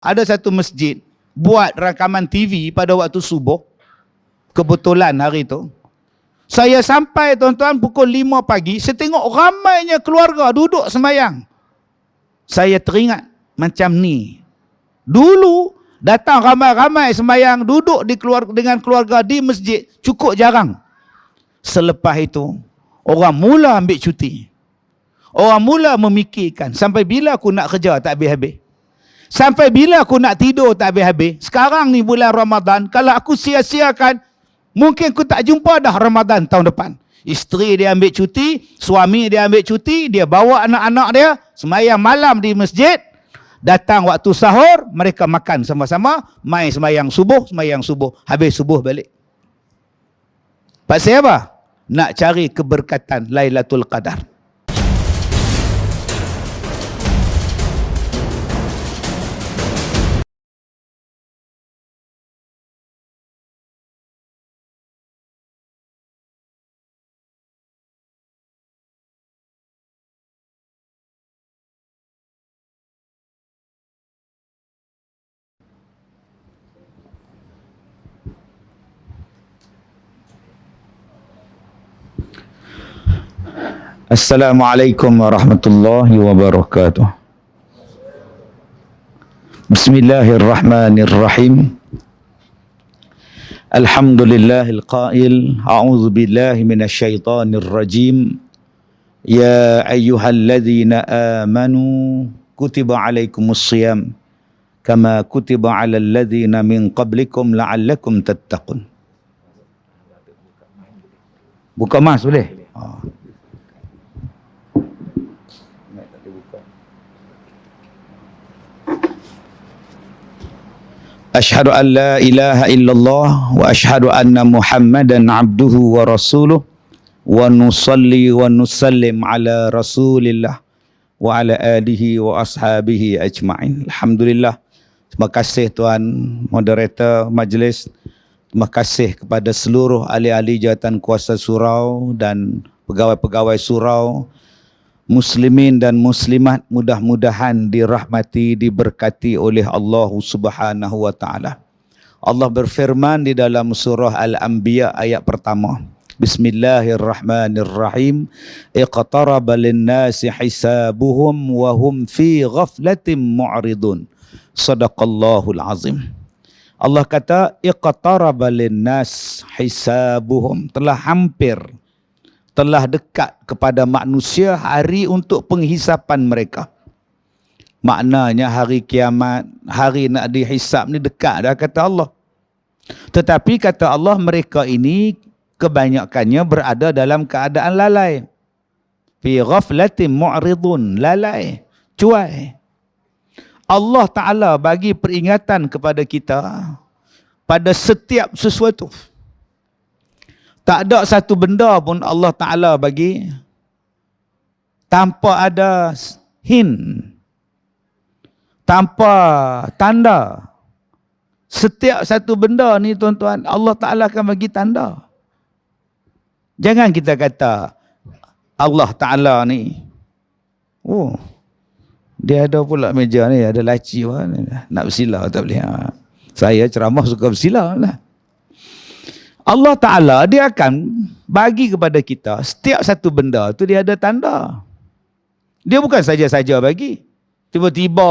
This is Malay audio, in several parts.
ada satu masjid buat rakaman TV pada waktu subuh. Kebetulan hari tu saya sampai tuan-tuan pukul 5 pagi, saya tengok ramainya keluarga duduk sembahyang. Saya teringat macam ni. Dulu datang ramai-ramai sembahyang duduk dengan keluarga di masjid cukup jarang. Selepas itu orang mula ambil cuti. Orang mula memikirkan, sampai bila aku nak kerja tak habis-habis? Sampai bila aku nak tidur tak habis-habis? Sekarang ni bulan Ramadan, kalau aku sia-siakan, mungkin aku tak jumpa dah Ramadan tahun depan. Isteri dia ambil cuti, suami dia ambil cuti, dia bawa anak-anak dia sembahyang malam di masjid. Datang waktu sahur, mereka makan sama-sama, mai sembahyang subuh, habis subuh balik. Pasal apa? Nak cari keberkatan Lailatul Qadar. Assalamualaikum warahmatullahi wabarakatuh. Bismillahirrahmanirrahim. Alhamdulillahil qail, a'udzu billahi minasyaitonir rajim. Ya ayyuhalladzina amanu kutiba alaikumus shiyam kama kutiba alal ladzina min qablikum la'allakum tattaqun. Buka mas boleh? Asyhadu an la ilaha illallah wa asyhadu anna Muhammadan abduhu wa rasuluh wa nusalli wa nusallim ala rasulillah wa ala alihi wa ashabihi ajma'in. Alhamdulillah. Terima kasih tuan moderator majlis. Terima kasih kepada seluruh ahli-ahli jawatan kuasa surau dan pegawai-pegawai surau, muslimin dan muslimat, mudah-mudahan dirahmati, diberkati oleh Allah Subhanahu wa taala. Allah berfirman di dalam surah Al-Anbiya ayat pertama. Bismillahirrahmanirrahim. Iqtaraba lin-nasi hisabuhum wa hum fi ghaflatin mu'ridun. Sadaqallahul azim. Allah kata iqtaraba lin-nas hisabuhum, telah hampir, telah dekat kepada manusia hari untuk penghisapan mereka. Maknanya hari kiamat, hari nak dihisap ni dekat dah kata Allah. Tetapi kata Allah, mereka ini kebanyakannya berada dalam keadaan lalai. Fi ghaflatin mu'ridun, lalai, cuai. Allah Ta'ala bagi peringatan kepada kita pada setiap sesuatu. Tak ada satu benda pun Allah Ta'ala bagi tanpa ada hint, tanpa tanda. Setiap satu benda ni tuan-tuan, Allah Ta'ala akan bagi tanda. Jangan kita kata Allah Ta'ala ni, oh, dia ada pula meja ni, ada laci pun, nak bersila tak boleh. Saya ceramah suka bersila lah. Allah Ta'ala dia akan bagi kepada kita setiap satu benda tu dia ada tanda. Dia bukan saja-saja bagi. Tiba-tiba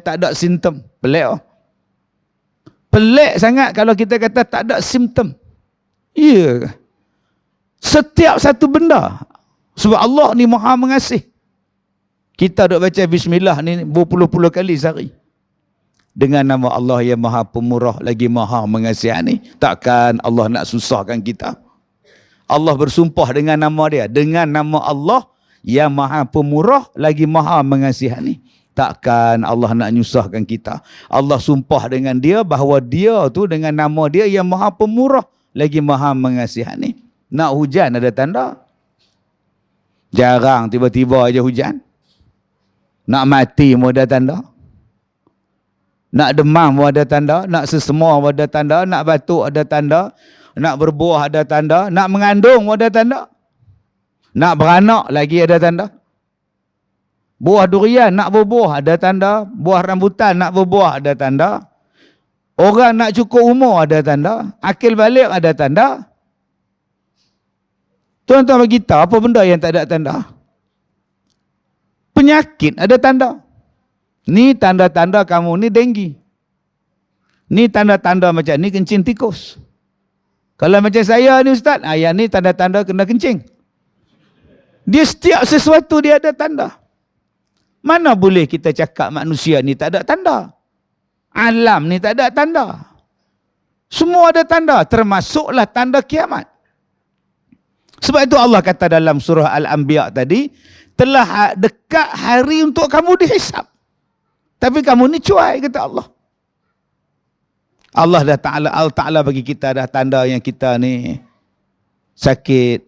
tak ada simptom. Pelik. Pelik sangat kalau kita kata tak ada simptom. Ya. Setiap satu benda. Sebab Allah ni Maha Mengasih. Kita duk baca bismillah ni berpuluh-puluh kali sehari. Dengan nama Allah yang Maha Pemurah lagi Maha Mengasihani. Takkan Allah nak susahkan kita. Allah bersumpah dengan nama dia. Dengan nama Allah yang Maha Pemurah lagi Maha Mengasihani. Takkan Allah nak nyusahkan kita. Allah sumpah dengan dia bahawa dia tu dengan nama dia yang Maha Pemurah lagi Maha Mengasihani. Nak hujan ada tanda? Jarang tiba-tiba aja hujan. Nak mati pun ada tanda. Nak demam pun ada tanda, nak sesema pun ada tanda, nak batuk ada tanda, nak berbuah ada tanda, nak mengandung pun ada tanda, nak beranak lagi ada tanda. Buah durian nak berbuah ada tanda. Buah rambutan nak berbuah ada tanda. Orang nak cukup umur ada tanda. Akil balik ada tanda. Tuan-tuan bagi tahu apa benda yang tak ada tanda? Penyakit ada tanda. Ni tanda-tanda kamu ni denggi. Ni tanda-tanda macam ni kencing tikus. Kalau macam saya ni ustaz, yang ni tanda-tanda kena kencing. Dia setiap sesuatu dia ada tanda. Mana boleh kita cakap manusia ni tak ada tanda? Alam ni tak ada tanda. Semua ada tanda, termasuklah tanda kiamat. Sebab itu Allah kata dalam surah Al-Anbiya tadi, telah dekat hari untuk kamu dihisap. Tapi kamu ni cuai, kata Allah. Allah Ta'ala bagi kita dah tanda yang kita ni sakit,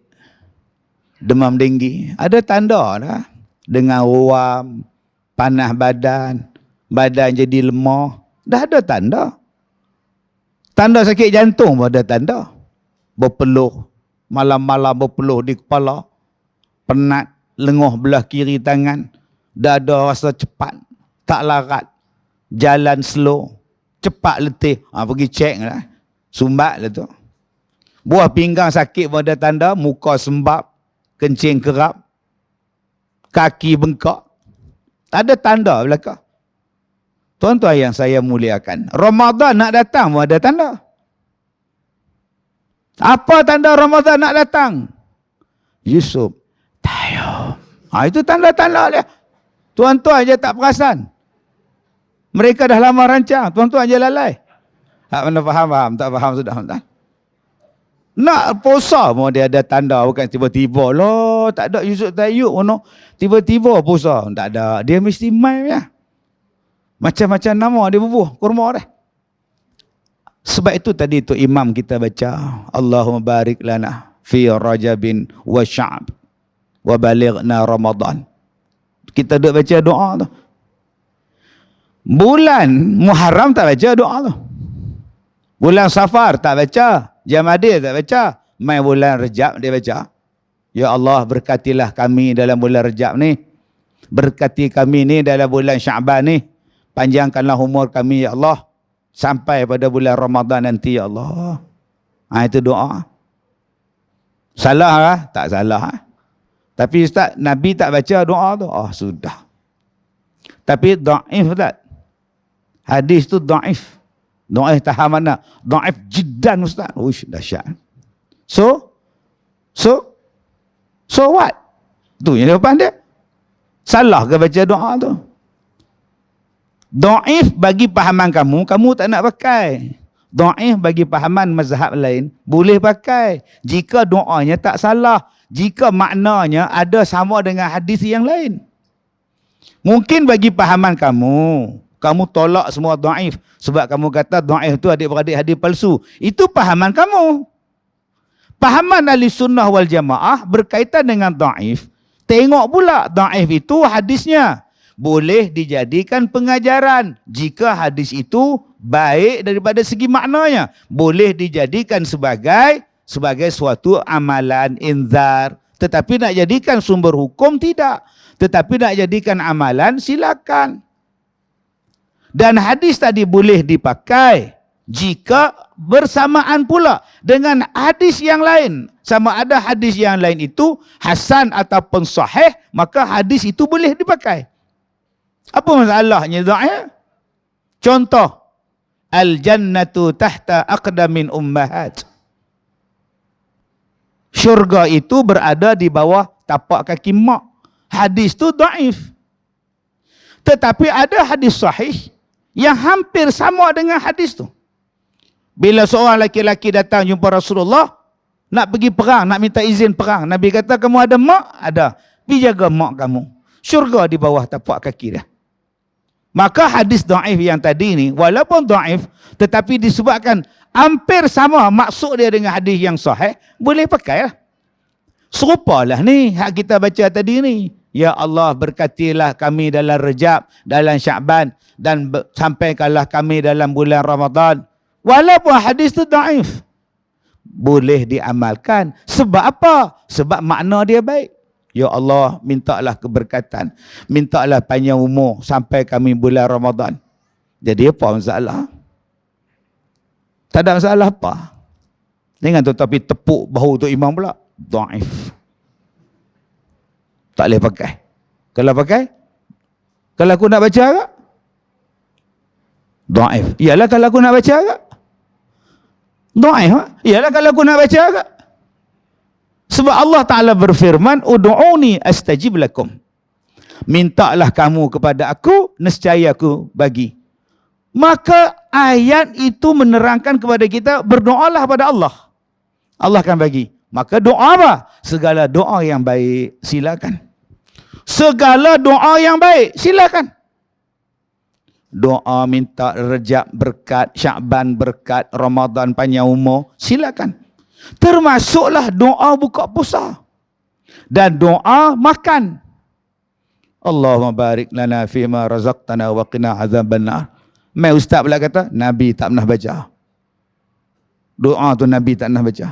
demam denggi. Ada tanda dah. Dengan ruam, panas badan, badan jadi lemah. Dah ada tanda. Tanda sakit jantung pun ada tanda. Berpeluh, malam-malam berpeluh di kepala. Penat, lenguh belah kiri tangan. Dada rasa cepat, tak larat. Jalan slow, cepat letih. Pergi cek lah. Sumbat lah tu. Buah pinggang sakit pun ada tanda. Muka sembab, kencing kerap, kaki bengkak. Ada tanda belakang. Tuan-tuan yang saya muliakan, Ramadan nak datang pun ada tanda. Apa tanda Ramadan nak datang? Yusuf tayub. Itu tanda-tanda dia. Tuan-tuan je tak perasan. Mereka dah lama rancang, tuan-tuan je lalai. Tak mana faham, tak faham sudah. Nak puasa pun dia ada tanda, bukan tiba-tiba lah. Tak ada Yusuf Tayyub pun. Tiba-tiba puasa. Tak ada. Dia mesti main ya. Macam-macam nama dia bubuh kurma dah. Sebab itu tadi tu imam kita baca, Allahumma barik lana fi Rajabin wa Sya'b wa balighna Ramadan. Kita duk baca doa tu. Bulan Muharram tak baca doa tu. Bulan Safar tak baca. Jamadil tak baca. Mai bulan Rejab dia baca. Ya Allah, berkatilah kami dalam bulan Rejab ni. Berkati kami ni dalam bulan Sya'ban ni. Panjangkanlah umur kami ya Allah. Sampai pada bulan Ramadan nanti ya Allah. Itu doa. Salah lah? Tak salah. Tapi Ustaz, Nabi tak baca doa tu. Sudah. Tapi da'if tak? Hadis tu da'if. Da'if tahap mana? Da'if jiddan Ustaz. Uish, dahsyat. So what? Tu yang depan dia. Salah ke baca doa tu? Da'if bagi pahaman kamu, kamu tak nak pakai. Da'if bagi pahaman mazhab lain, boleh pakai. Jika doanya tak salah. Jika maknanya ada sama dengan hadis yang lain. Mungkin bagi pahaman kamu, kamu tolak semua da'if. Sebab kamu kata da'if itu adik-beradik hadis palsu. Itu pahaman kamu. Pahaman ahli sunnah wal jamaah berkaitan dengan da'if. Tengok pula da'if itu hadisnya. Boleh dijadikan pengajaran. Jika hadis itu baik daripada segi maknanya. Boleh dijadikan sebagai suatu amalan inzar. Tetapi nak jadikan sumber hukum tidak. Tetapi nak jadikan amalan silakan. Dan hadis tadi boleh dipakai jika bersamaan pula dengan hadis yang lain. Sama ada hadis yang lain itu hasan ataupun sahih, maka hadis itu boleh dipakai. Apa masalahnya da'if? Contoh, al-jannatu tahta aqdamin ummahat. Syurga itu berada di bawah tapak kaki mak. Hadis tu da'if. Tetapi ada hadis sahih yang hampir sama dengan hadis tu. Bila seorang laki-laki datang jumpa Rasulullah, nak pergi perang, nak minta izin perang. Nabi kata, kamu ada mak? Ada. Pergi jaga mak kamu. Syurga di bawah tapak kaki dia. Maka hadis da'if yang tadi ni, walaupun da'if, tetapi disebabkan hampir sama maksud dia dengan hadis yang sahih, boleh pakai lah. Serupalah ni, hak kita baca tadi ni. Ya Allah, berkatilah kami dalam Rejab, dalam Sya'ban, dan sampaikanlah kami dalam bulan Ramadan. Walaupun hadis tu da'if, boleh diamalkan. Sebab apa? Sebab makna dia baik. Ya Allah, mintalah keberkatan. Mintalah panjang umur sampai kami bulan Ramadan. Jadi apa masalah? Tak ada masalah apa. Jangan tetapi tepuk bahu tu imam pula. Dhaif. Tak boleh pakai. Kalau pakai, kalau aku nak baca agak, dhaif. Iyalah kalau aku nak baca agak. Dhaif. Iyalah kalau aku nak baca agak. Sebab Allah Ta'ala berfirman, Udu'uni astajib lakum. Mintalah kamu kepada aku, nescaya aku bagi. Maka ayat itu menerangkan kepada kita, berdoalah pada Allah. Allah akan bagi. Maka doa apa? Segala doa yang baik, silakan. Segala doa yang baik, silakan. Doa minta rejab berkat, Syakban berkat, Ramadan panjang umur, silakan. Termasuklah doa buka puasa dan doa makan. Allahumma barik lana fima razaqtana wa qina azabannar. Mai ustaz pula kata Nabi tak pernah baca. Doa tu Nabi tak pernah baca.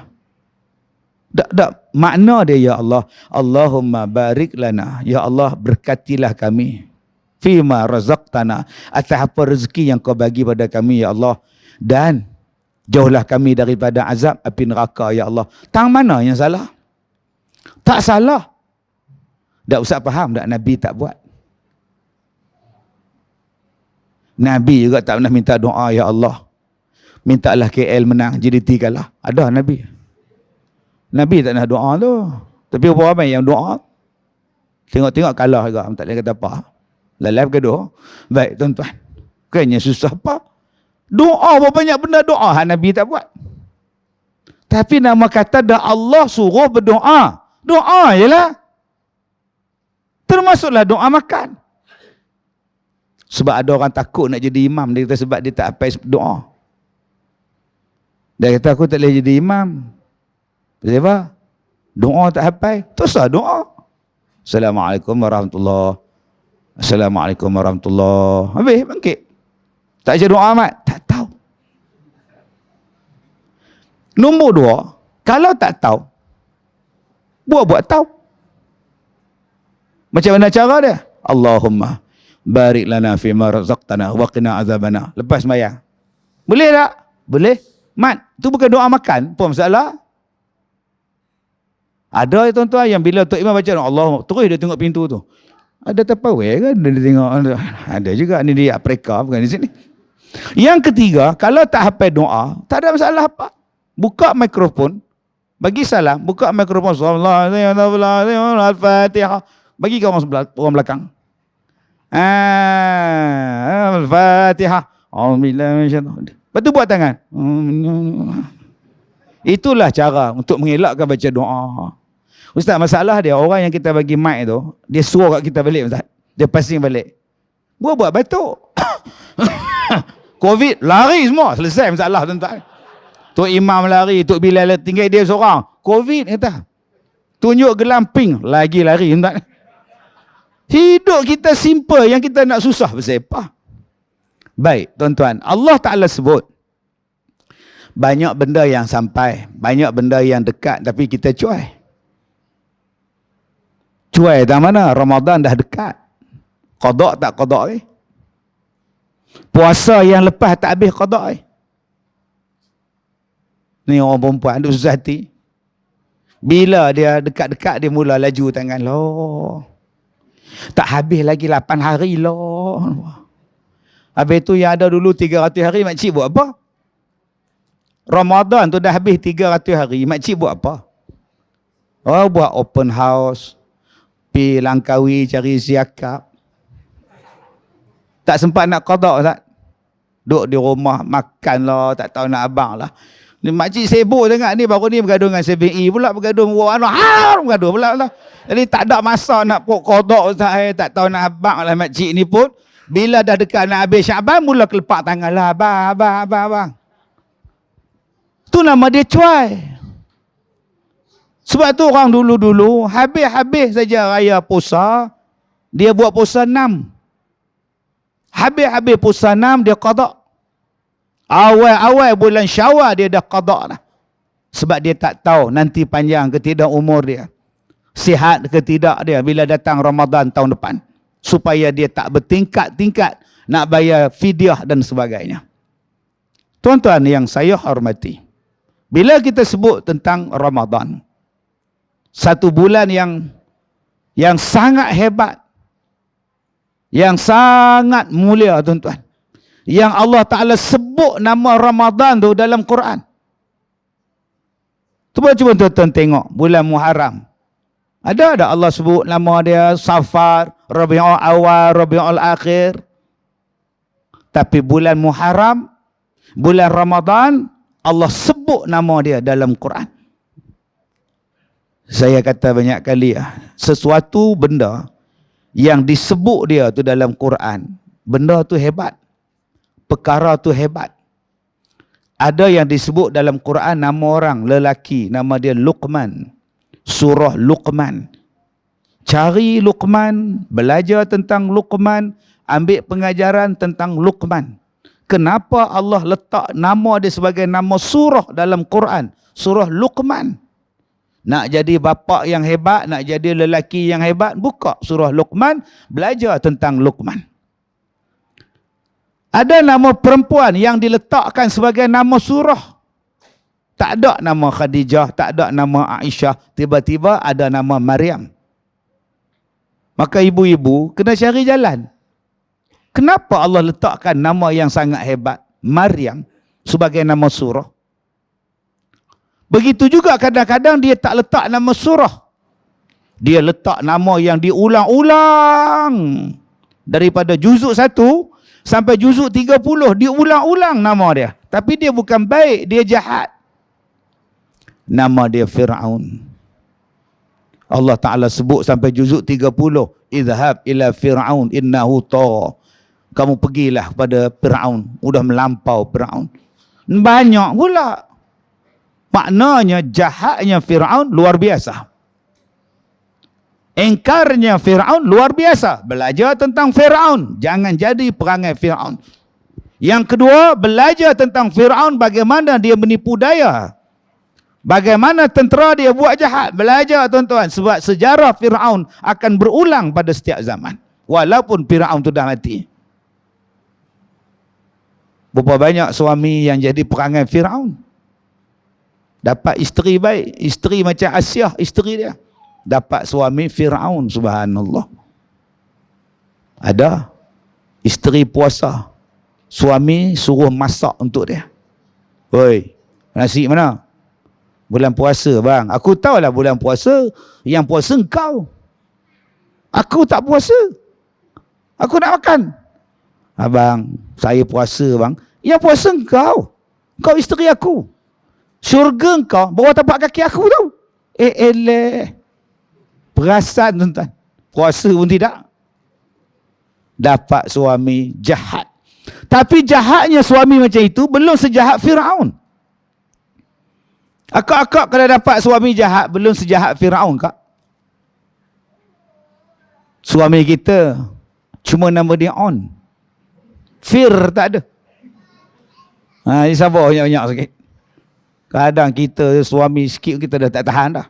Tak, makna dia ya Allah, Allahumma barik lana, ya Allah berkatilah kami fima razaqtana, atas apa rezeki yang kau bagi pada kami ya Allah, dan jauhlah kami daripada azab api neraka ya Allah. Tang mana yang salah? Tak salah. Tak usah faham tak Nabi tak buat. Nabi juga tak pernah minta doa ya Allah, mintalah KL menang, JDT kalah. Ada Nabi. Nabi tak pernah doa tu. Tapi apa ramai yang doa. Tengok-tengok kalah juga. Tak boleh kata apa. Lalai bergaduh. Baik tuan-tuan. Kayaknya susah apa. Doa apa banyak benda doa. Nabi tak buat. Tapi nama kata dah Allah suruh berdoa. Doa je lah. Termasuklah doa makan. Sebab ada orang takut nak jadi imam. Dia kata sebab dia tak hafal doa. Dia kata aku tak boleh jadi imam. Sebab apa? Doa tak hafal. Teruslah doa. Assalamualaikum warahmatullahi. Assalamualaikum warahmatullahi. Habis bangkit. Tak ajar doa amat. Tak tahu. Nombor dua, kalau tak tahu, buat tahu. Macam mana cara dia? Allahumma barik lana fima razaqtana wa qina azabana. Lepas sembahyang. Boleh tak? Boleh. Mat, tu bukan doa makan. Apa masalah? Ada tuan-tuan yang bila Tok Imam baca Allah, terus dia tengok pintu tu. Ada tapawai kan? Dia tengok. Ada juga. Ni dia Afrika, bukan di sini. Yang ketiga, kalau tak hafal doa, tak ada masalah apa. Buka mikrofon, bagi salam, buka mikrofon, Al-Fatihah, bagi ke orang belakang. Al-Fatihah. Lepas tu buat tangan. Itulah cara untuk mengelakkan baca doa. Ustaz, masalah dia, orang yang kita bagi mic tu, dia suruh kat kita balik, Ustaz. Dia passing balik. Buat batuk. Covid, lari semua. Selesai masalah, tuan-tuan. Tok Imam lari, Tok Bilal tinggal dia seorang. Covid, kata. Tunjuk gelang pink, lagi lari, tuan-tuan. Hidup kita simple, yang kita nak susah. Pasal apa? Baik, tuan-tuan. Allah Ta'ala sebut, banyak benda yang sampai, banyak benda yang dekat, tapi kita cuai. Cuai tak mana? Ramadan dah dekat. Qada tak qada eh? Puasa yang lepas tak habis qada eh? Ni orang perempuan duk susah hati. Bila dia dekat-dekat, dia mula laju tangan. Loh. Tak habis lagi 8 hari loh. Habis tu yang ada dulu 300 hari, makcik buat apa? Ramadan tu dah habis 300 hari, makcik buat apa? Oh, buat open house, pi Langkawi cari siakap. Tak sempat nak qada, tak? Duduk di rumah, makan lah, tak tahu nak abang lah. Ni makcik sibuk sangat ni, baru ni bergaduh dengan 7E pula, bergaduh dengan bergaduh pula lah. Jadi tak ada masa nak qada, tak tahu nak abang lah makcik ni pun. Bila dah dekat nak habis Syakban, mula kelepak tangan lah, abang. Tu nama dia cuai. Sebab tu orang dulu-dulu, habis-habis saja raya puasa, dia buat puasa 6. Habis-habis puasa 6, dia qada. Awal-awal bulan Syawal, dia dah qada lah. Sebab dia tak tahu nanti panjang ke tidak umur dia. sihat ke tidak dia bila datang Ramadan tahun depan. Supaya dia tak bertingkat-tingkat nak bayar fidyah dan sebagainya. Tuan-tuan yang saya hormati, bila kita sebut tentang Ramadan, satu bulan yang sangat hebat, yang sangat mulia tuan-tuan, yang Allah Ta'ala sebut nama Ramadan tu dalam Quran. Cuba tuan-tuan tengok bulan Muharram. Ada Allah sebut nama dia Safar, Rabiul Awal, Rabiul Akhir. Tapi bulan Muharram, bulan Ramadan, Allah sebut nama dia dalam Quran. Saya kata banyak kali sesuatu benda yang disebut dia tu dalam Quran, benda tu hebat. Perkara tu hebat. Ada yang disebut dalam Quran nama orang lelaki, nama dia Luqman. Surah Luqman. Cari Luqman, belajar tentang Luqman, ambil pengajaran tentang Luqman. Kenapa Allah letak nama dia sebagai nama surah dalam Quran? Surah Luqman. Nak jadi bapa yang hebat, nak jadi lelaki yang hebat, buka surah Luqman, belajar tentang Luqman. Ada nama perempuan yang diletakkan sebagai nama surah. Tak ada nama Khadijah, tak ada nama Aisyah, tiba-tiba ada nama Maryam. Maka ibu-ibu kena cari jalan. Kenapa Allah letakkan nama yang sangat hebat, Maryam, sebagai nama surah? Begitu juga kadang-kadang dia tak letak nama surah. Dia letak nama yang diulang-ulang. Daripada juzuk 1 sampai juzuk 30, diulang-ulang nama dia. Tapi dia bukan baik, dia jahat. Nama dia Fir'aun. Allah Ta'ala sebut sampai juzuk 30. Idhab ila Fir'aun innahu tagha. Kamu pergilah kepada Fir'aun. Sudah melampau Fir'aun. Banyak pula. Maknanya jahatnya Fir'aun luar biasa. Engkarnya Fir'aun luar biasa. Belajar tentang Fir'aun. Jangan jadi perangai Fir'aun. Yang kedua, belajar tentang Fir'aun bagaimana dia menipu daya. Bagaimana tentera dia buat jahat. Belajar tuan-tuan. Sebab sejarah Fir'aun akan berulang pada setiap zaman. Walaupun Fir'aun tu dah mati. Berapa banyak suami yang jadi perangai Fir'aun. Dapat isteri baik. Isteri macam Asyah, isteri dia. Dapat suami Fir'aun, subhanallah. Ada. Isteri puasa. Suami suruh masak untuk dia. Oi, nasi mana? Bulan puasa bang. Aku tahulah bulan puasa. Yang puasa engkau. Aku tak puasa. Aku nak makan. Abang, saya puasa bang. Yang puasa engkau. Engkau isteri aku. Syurga engkau bawah tapak kaki aku tau. Eleh. Perasan tuan-tuan. Puasa pun tidak. Dapat suami jahat. Tapi jahatnya suami macam itu belum sejahat Fir'aun. Akak-akak kalau dapat suami jahat belum sejahat Fir'aun kak. Suami kita cuma nama dia On. Fir tak ada. Ini sabar banyak-banyak sikit. Kadang kita suami sikit kita dah tak tahan dah.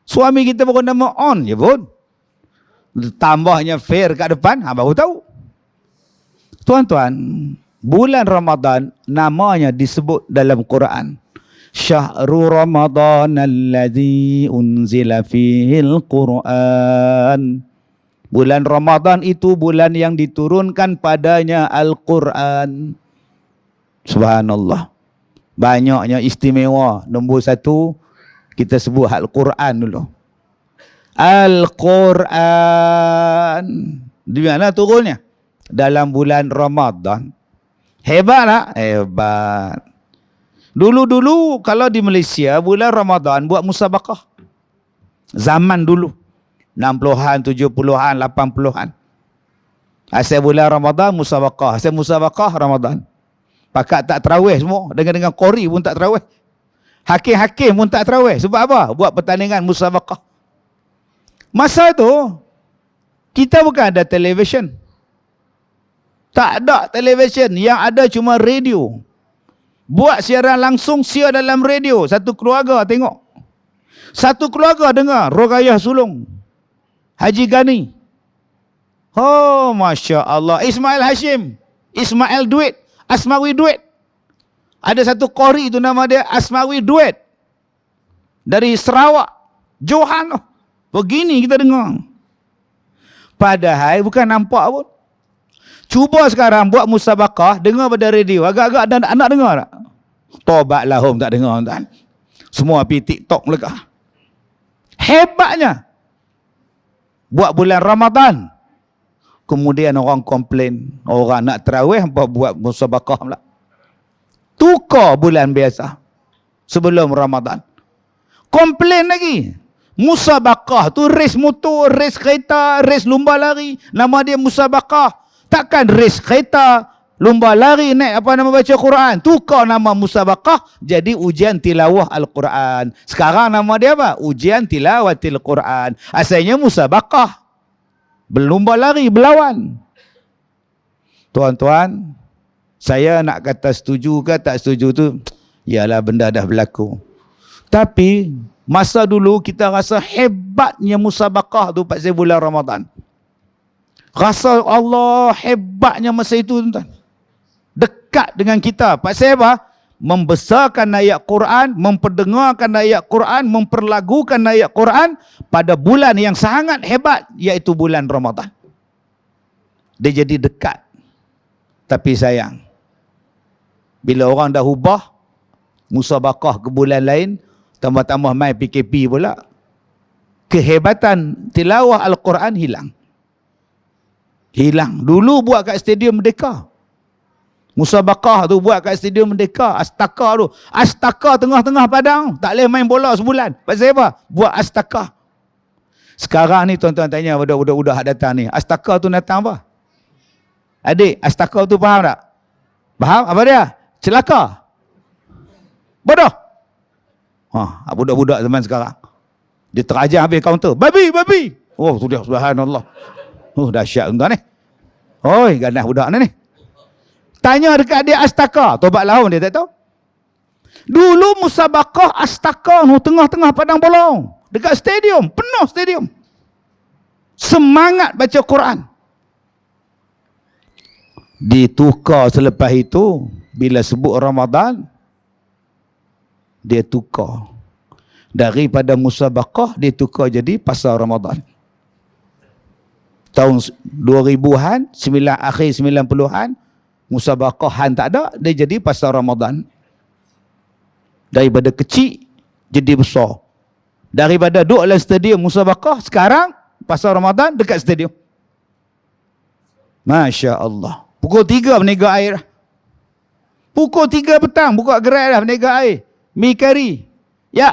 Suami kita baru nama On je pun. Tambahnya Fir kat depan, baru tahu. Tuan-tuan, bulan Ramadan namanya disebut dalam Quran. Syahrul Ramadan alladzi unzila fihil Quran. Bulan Ramadan itu bulan yang diturunkan padanya Al-Quran. Subhanallah. Banyaknya istimewa. Nombor 1, kita sebut Al-Quran dulu. Al-Quran. Di mana turunnya? Dalam bulan Ramadan. Hebat tak? Hebat. Dulu-dulu kalau di Malaysia bulan Ramadan buat musabaqah. Zaman dulu. 60-an, 70-an, 80-an. Asal bulan Ramadan musabaqah. Asal musabaqah Ramadan. Pakat tak terawih semua. Dengan qori pun tak terawih. Hakim-hakim pun tak terawih. Sebab apa? Buat pertandingan musabaqah. Masa tu kita bukan ada televisyen. Tak ada televisyen. Yang ada cuma radio. Buat siaran langsung, siar dalam radio. Satu keluarga tengok. Satu keluarga dengar Rogayah Sulong, Haji Gani. Oh, Masya Allah. Ismail Hashim, Ismail Duit, Asmawi Duit. Ada satu qori itu nama dia Asmawi Duit. Dari Sarawak. Johan. Begini kita dengar. Padahal bukan nampak pun. Cuba sekarang buat musabakah, dengar pada radio. Agak-agak ada anak dengar tak? Tobatlah home tak dengar tuan. Semua pergi TikTok mereka. Hebatnya. Buat bulan Ramadan. Kemudian orang komplain. Orang nak terawih apa buat musabakah pula. Tukar bulan biasa. Sebelum Ramadan. Komplain lagi. Musabakah tu race motor, race kereta, race lumba lari. Nama dia musabakah. Takkan race kereta, lumba lari naik apa nama baca Quran. Tukar nama musabakah jadi ujian tilawah Al-Quran. Sekarang nama dia apa? Ujian tilawatil Quran. Asalnya musabakah. Berlumba lari, berlawan. Tuan-tuan, saya nak kata setuju ke tak setuju tu, ialah benda dah berlaku. Tapi masa dulu kita rasa hebatnya musabakah tu pasal bulan Ramadan. Rasa Allah hebatnya masa itu tuan. Dekat dengan kita. Pasal apa? Membesarkan ayat Quran, memperdengarkan ayat Quran, memperlagukan ayat Quran pada bulan yang sangat hebat, iaitu bulan Ramadan. Dia jadi dekat. Tapi sayang, bila orang dah ubah musabakah ke bulan lain, tambah-tambah main PKP pula, kehebatan tilawah Al-Quran hilang. Hilang. Dulu buat kat Stadium Merdeka. Musabakah tu buat kat Stadium Merdeka. Astaka tu. Astaka tengah-tengah padang. Tak boleh main bola sebulan. Pasal apa? Buat astaka. Sekarang ni tuan-tuan tanya budak-budak datang ni. Astaka tu datang apa? Adik, astaka tu faham tak? Faham? Apa dia? Celaka. Bodoh. Budak-budak zaman sekarang. Dia terajar habis kaunter. Babi, babi. Oh, sudah, subhanallah. Oh, dahsyat tuan ni. Oi, ganas budak ni. Tanya dekat dia astaka. Tobat lawan dia tak tahu. Dulu musabakah astaka tengah-tengah padang bolong. Dekat stadium. Penuh stadium. Semangat baca Quran. Ditukar selepas itu. Bila sebut Ramadan, dia tukar. Daripada musabakah, dia tukar jadi pasal Ramadan. Tahun 2000-an, akhir 90-an, musabakahan tak ada, dia jadi pasal Ramadan. Daripada kecil, jadi besar. Daripada duduk dalam stadium musabakah, sekarang, pasal Ramadan, dekat stadium. Masya Allah. Pukul 3 berniaga air. Pukul 3 petang, buka gerai dah berniaga air. Mi kari. Ya.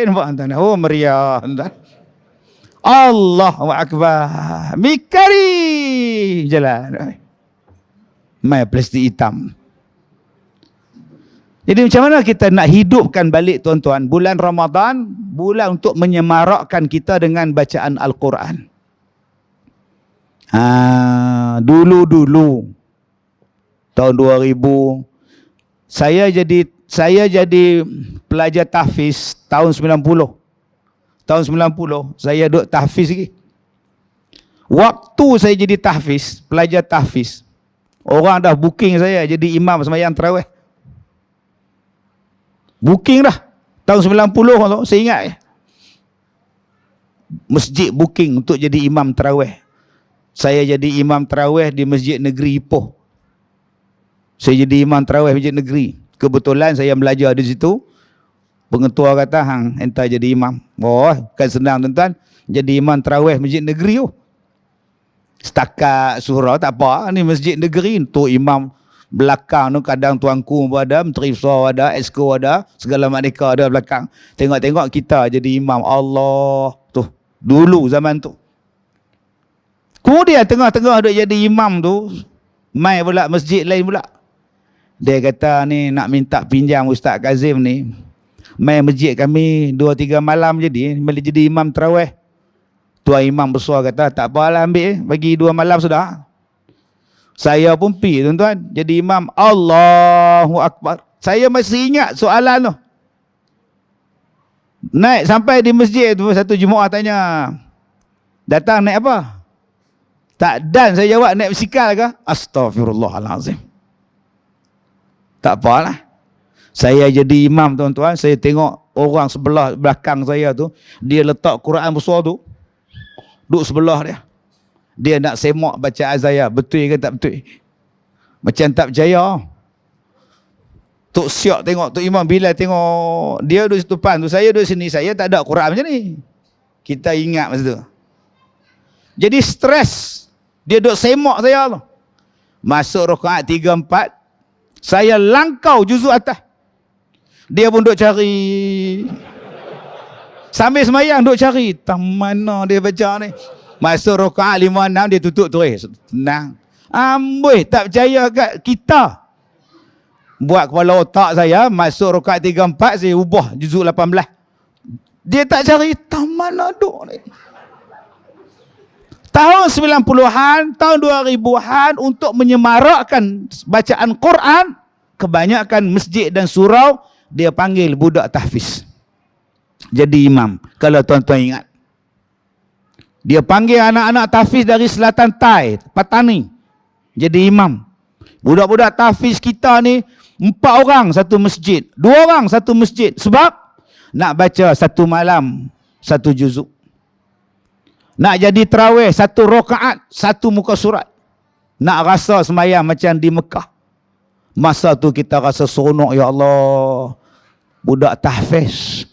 Nampak tuan? Oh, meriah tuan. Allahu Akbar. Mi kari. Jalan. Mai plastik hitam. Jadi macam mana kita nak hidupkan balik tuan-tuan? Bulan Ramadan, bulan untuk menyemarakkan kita dengan bacaan Al-Quran. Dulu tahun 2000 saya jadi pelajar tahfiz tahun 90. Tahun 90 saya duduk tahfiz lagi. Waktu saya jadi tahfiz, pelajar tahfiz, orang dah booking saya jadi imam sembahyang tarawih. Booking dah. Tahun 90 saya ingat. Masjid booking untuk jadi imam tarawih. Saya jadi imam tarawih di Masjid Negeri Ipoh. Saya jadi imam tarawih Masjid Negeri. Kebetulan saya belajar di situ. Pengetua kata, hang entah jadi imam. Oh, kan senang tuan-tuan. Jadi imam tarawih Masjid Negeri tu. Setakat surau tak apa. Ni Masjid Negeri. Tu imam belakang tu kadang tuanku ada, Menteri Besar ada, Exco ada, segala maknika ada belakang. Tengok-tengok kita jadi imam. Allah. Tu. Dulu zaman tu. Kemudian tengah-tengah duk jadi imam tu, mai pula masjid lain pula. Dia kata ni nak minta pinjam Ustaz Kazim ni. Mai masjid kami 2-3 malam jadi imam tarawih. Tuan imam besar kata tak apalah ambil bagi 2 malam sudah. Saya pun pi tuan-tuan jadi imam. Allahu Akbar. Saya masih ingat soalan tu. Naik sampai di masjid tu, satu jemaah tanya, datang naik apa? Tak dan saya jawab, naik basikal ke? Astaghfirullahalazim. Tak apalah. Saya jadi imam tuan-tuan, saya tengok orang sebelah belakang saya tu, dia letak Quran besar tu, duduk sebelah dia. Dia nak semak bacaan saya, betul ke tak betul? Macam tak percaya. Tok Siak tengok, Tok Imam Bilal tengok, dia duduk depan tu, saya duduk sini, saya tak ada Quran macam ni. Kita ingat masa tu. Jadi stres. Dia duduk semak saya tu. Masuk rakaat 3, 4, saya langkau juzuk atas. Dia pun duduk cari. Sambil semayang duduk cari. Tang mana dia baca ni? Masuk rakaat 5, 6, dia tutup terus. Tenang. Amboi, tak percaya kat kita. Buat kepala otak saya, masuk rakaat 3, 4, saya ubah juzuk 18. Dia tak cari, tang mana duduk ni? Tahun 90-an, tahun 2000-an, untuk menyemarakkan bacaan Quran, kebanyakan masjid dan surau, dia panggil budak tahfiz. Jadi imam. Kalau tuan-tuan ingat. Dia panggil anak-anak tahfiz dari Selatan Tai, Patani. Jadi imam. Budak-budak tahfiz kita ni, 4 orang satu masjid. 2 orang satu masjid. Sebab, nak baca satu malam, 1 juzuk. Nak jadi tarawih, 1 rakaat, 1 muka surat. Nak rasa semayang macam di Mekah. Masa tu kita rasa seronok, ya Allah. Budak tahfiz.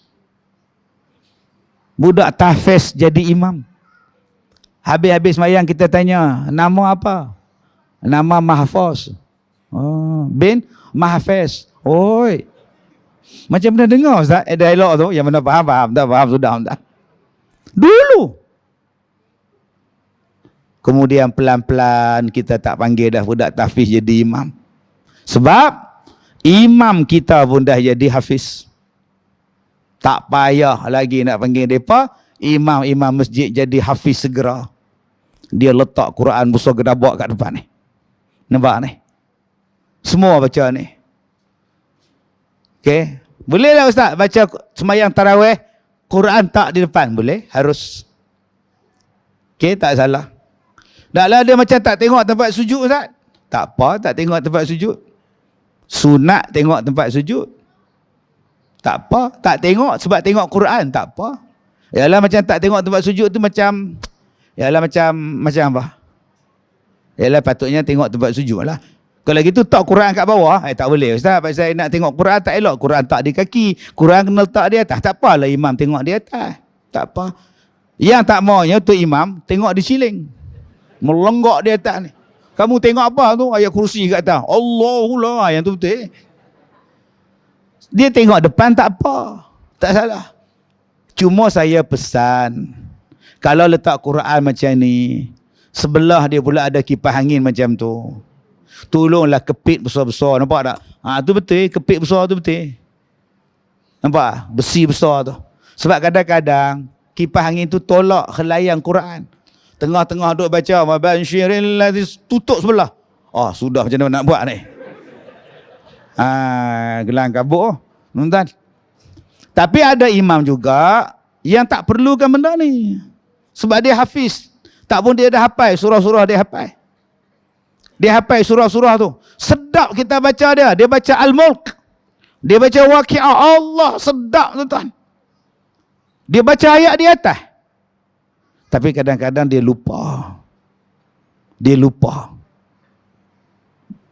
Budak tahfiz jadi imam. Habis-habis semayang kita tanya, nama apa? Nama Mahfuz. Oh, bin Mahfiz. Oi. Macam pernah dengar Ustaz, dialog tu, yang mana faham, tak faham, sudah. Dulu. Kemudian pelan-pelan kita tak panggil dah budak tahfiz jadi imam. Sebab imam kita pun dah jadi hafiz. Tak payah lagi nak panggil mereka. Imam-imam masjid jadi hafiz segera. Dia letak Quran besar gedabak kat depan ni. Nampak ni? Semua baca ni. Okey. Boleh tak Ustaz baca semayang tarawih, Quran tak di depan? Boleh. Harus. Okey, tak salah. Taklah dia macam tak tengok tempat sujud Ustaz. Tak apa, tak tengok tempat sujud. Sunat tengok tempat sujud. Tak apa, tak tengok sebab tengok Quran, tak apa. Yalah macam tak tengok tempat sujud tu macam, yalah macam apa? Yalah patutnya tengok tempat sujud lah. Kalau gitu tak Quran kat bawah, tak boleh Ustaz. Pasal nak tengok Quran tak elok. Quran tak di kaki, Quran kena letak di atas. Tak apalah imam tengok di atas. Tak apa. Yang tak maunya tu imam tengok di siling. Melenggak di atas ni. Kamu tengok apa tu? Ayat kursi kat atas. Allahullah, yang tu betul. Dia tengok depan tak apa. Tak salah. Cuma saya pesan, kalau letak Quran macam ni, sebelah dia pula ada kipas angin macam tu. Tolonglah kepit besar-besar. Nampak tak? Tu betul. Kepit besar tu betul. Nampak? Besi besar tu. Sebab kadang-kadang kipas angin tu tolak helaian Quran. Tengah-tengah duk baca mabansyiril ladzi, tutup sebelah. Sudah macam mana nak buat ni? Gelang kabut tuan. Tapi ada imam juga yang tak perlukan benda ni. Sebab dia hafiz. Tak pun dia dah hafal surah-surah, dia hafal. Dia hafal surah-surah tu. Sedap kita baca dia. Dia baca Al-Mulk. Dia baca Waqi'ah. Allah, sedap tuan. Dia baca ayat di atas. Tapi kadang-kadang dia lupa. Dia lupa.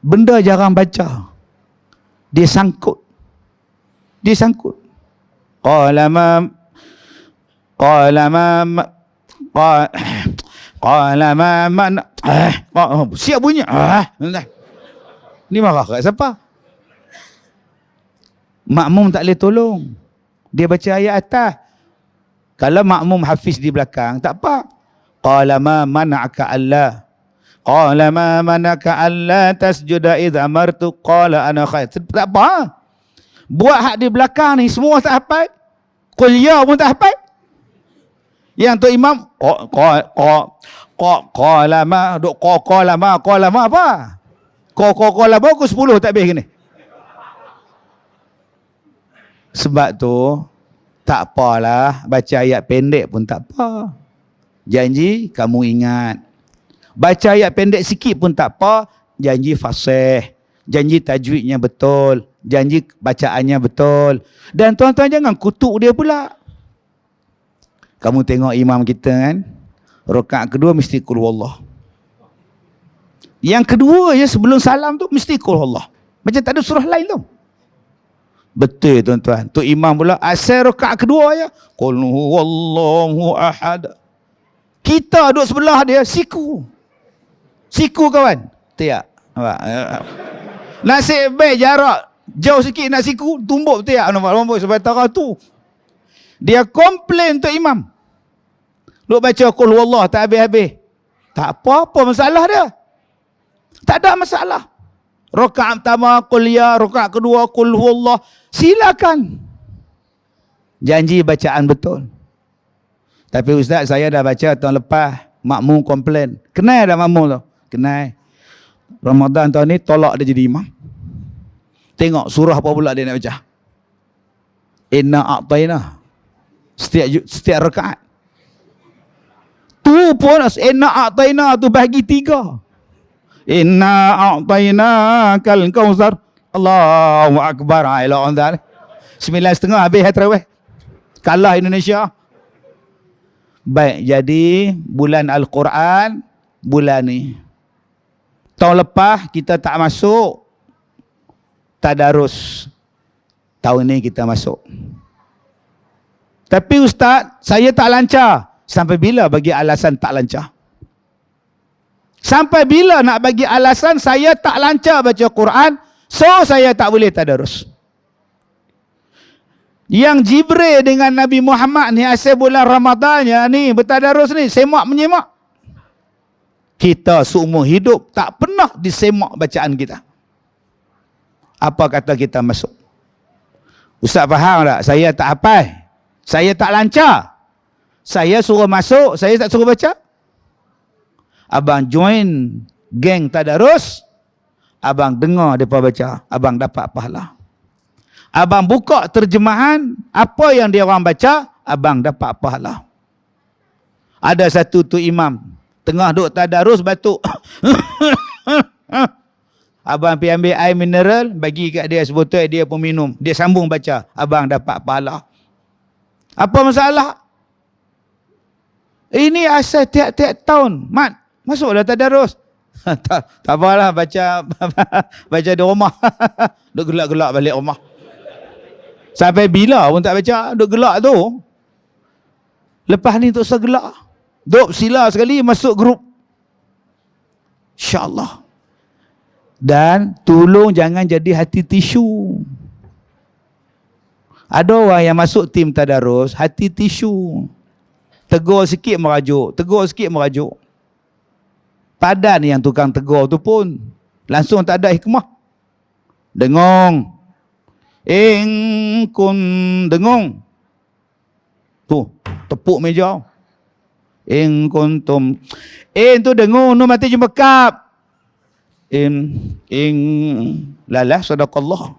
Benda jarang baca. Dia sangkut. Dia sangkut. Qala ma siap bunyi. Ni marah kat siapa? Makmum tak boleh tolong. Dia baca ayat atas. Kalau makmum hafiz di belakang, tak apa. Qala ma mana'aka alla. Qala ma mana'aka alla tasjuda idh amartu. Qala ana khair. Tak apa. Buat hak di belakang ni, semua tak hafal. Qul ya pun tak hafal. Yang tu imam, qala ma, duk qala ma apa? Qala baku 10 tak habis gini. Sebab tu, Tak apalah, baca ayat pendek pun tak apa. Janji kamu ingat. Baca ayat pendek sikit pun tak apa, janji fasih. Janji tajwidnya betul. Janji bacaannya betul. Dan tuan-tuan jangan kutuk dia pula. Kamu tengok imam kita kan, rakaat kedua mesti qul huwallah. Yang kedua je sebelum salam tu mesti qul huwallah. Macam tak ada surah lain tu. Betul tuan-tuan. Tu imam pula asal rakaat kedua ya, qul huwallahu ahad. Kita duduk sebelah dia, siku. Siku kawan. Tiap. Nasib baik jarak jauh sikit nak siku, tumbuk tiap nampak sebatara tu. Dia komplain tu imam. Duk baca qul huwallah tak habis-habis. Tak apa-apa masalah dia. Tak ada masalah. Rakaat pertama qul ya, rakaat kedua qul huwallah. Silakan. Janji bacaan betul. Tapi ustaz, saya dah baca tahun lepas, makmum komplain. Kenal dah makmum tu? Kenal. Ramadan tahun ni tolak dia jadi imam. Tengok surah apa pula dia nak baca. Inna a'tayna. Setiap rakaat. Tu pun inna a'tayna tu bahagi 3. Inna a'tayna kal kausar. Allahu akbar. Ila ondan. 9.30 habis tarawih. Kalah Indonesia. Baik, jadi bulan Al-Quran bulan ni. Tahun lepas kita tak masuk tadarus. Tahun ni kita masuk. Tapi ustaz, saya tak lancar. Sampai bila bagi alasan tak lancar? Sampai bila nak bagi alasan saya tak lancar baca Quran, so saya tak boleh tadarus? Yang Jibril dengan Nabi Muhammad ni asal bulan Ramadannya ni bertadarus ni, semak menyemak. Kita seumur hidup tak pernah disemak bacaan kita. Apa kata kita masuk? Ustaz faham tak? Saya tak hafal. Saya tak lancar. Saya suruh masuk, saya tak suruh baca. Abang join geng tadarus, abang dengar mereka baca, abang dapat pahala. Abang buka terjemahan, apa yang dia orang baca, abang dapat pahala. Ada satu tu imam, tengah duk tadarus batuk. Abang pergi ambil air mineral, bagi kat dia sebotol, dia pun minum. Dia sambung baca, abang dapat pahala. Apa masalah? Ini asal tiap-tiap tahun. Mat, masuklah tadarus. tak apalah, baca baca di rumah. Duk gelak-gelak balik rumah. Sampai bila pun tak baca, duk gelak tu. Lepas ni tak usah gelak. Duk sila sekali masuk grup. InsyaAllah. Dan tolong jangan jadi hati tisu. Ada orang yang masuk tim tadarus, hati tisu. Tegur sikit merajuk, tegur sikit merajuk. Padan yang tukang tegur tu pun langsung tak ada hikmah. Dengung. Kun dengung. Tu, tepuk meja. Kuntum. Tu dengung, nu mati jumpa kap. Lalah sadaqallah.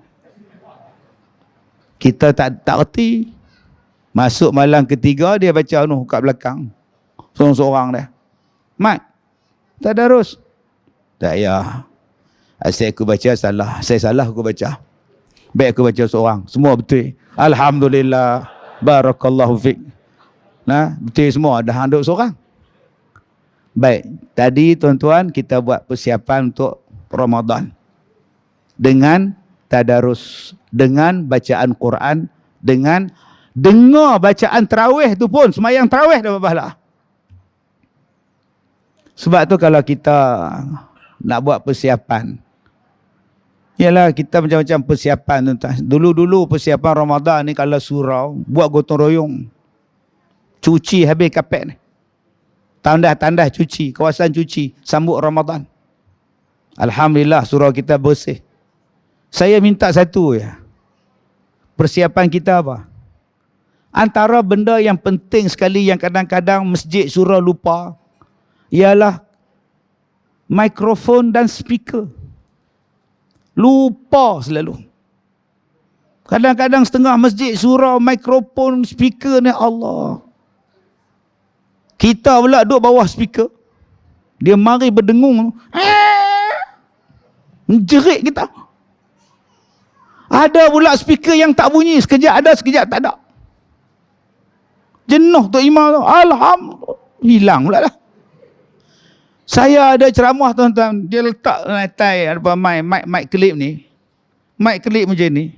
Kita tak reti. Masuk malam ketiga dia baca nu kat belakang. Seorang-seorang dia. Mat, tadarus. Tak ya. Asyik aku baca salah. Saya salah aku baca. Baik aku baca seorang. Semua betul. Alhamdulillah. Barakallahu fiqh. Nah, betul semua. Dah duduk seorang. Baik. Tadi tuan-tuan kita buat persiapan untuk Ramadan. Dengan tadarus. Dengan bacaan Quran. Dengan dengar bacaan tarawih tu pun. Semayang tarawih dapat pahala. Sebab tu kalau kita nak buat persiapan. Yalah, kita macam-macam persiapan tuan-tuan. Dulu-dulu persiapan Ramadan ni kalau surau, buat gotong royong. Cuci habis kapet ni. Tandas-tandas cuci, kawasan cuci, sambut Ramadan. Alhamdulillah surau kita bersih. Saya minta satu ya. Persiapan kita apa? Antara benda yang penting sekali yang kadang-kadang masjid surau lupa, ialah mikrofon dan speaker. Lupa selalu. Kadang-kadang setengah masjid surau, mikrofon, speaker ni Allah. Kita pula duduk bawah speaker. Dia mari berdengung. Menjerit kita. Ada pula speaker yang tak bunyi. Sekejap ada, sekejap tak ada. Jenuh Tok Imam tu. Alhamdulillah. Hilang pula lah. Saya ada ceramah tuan-tuan. Dia letak lantai mic clip ni. Mic clip macam ni.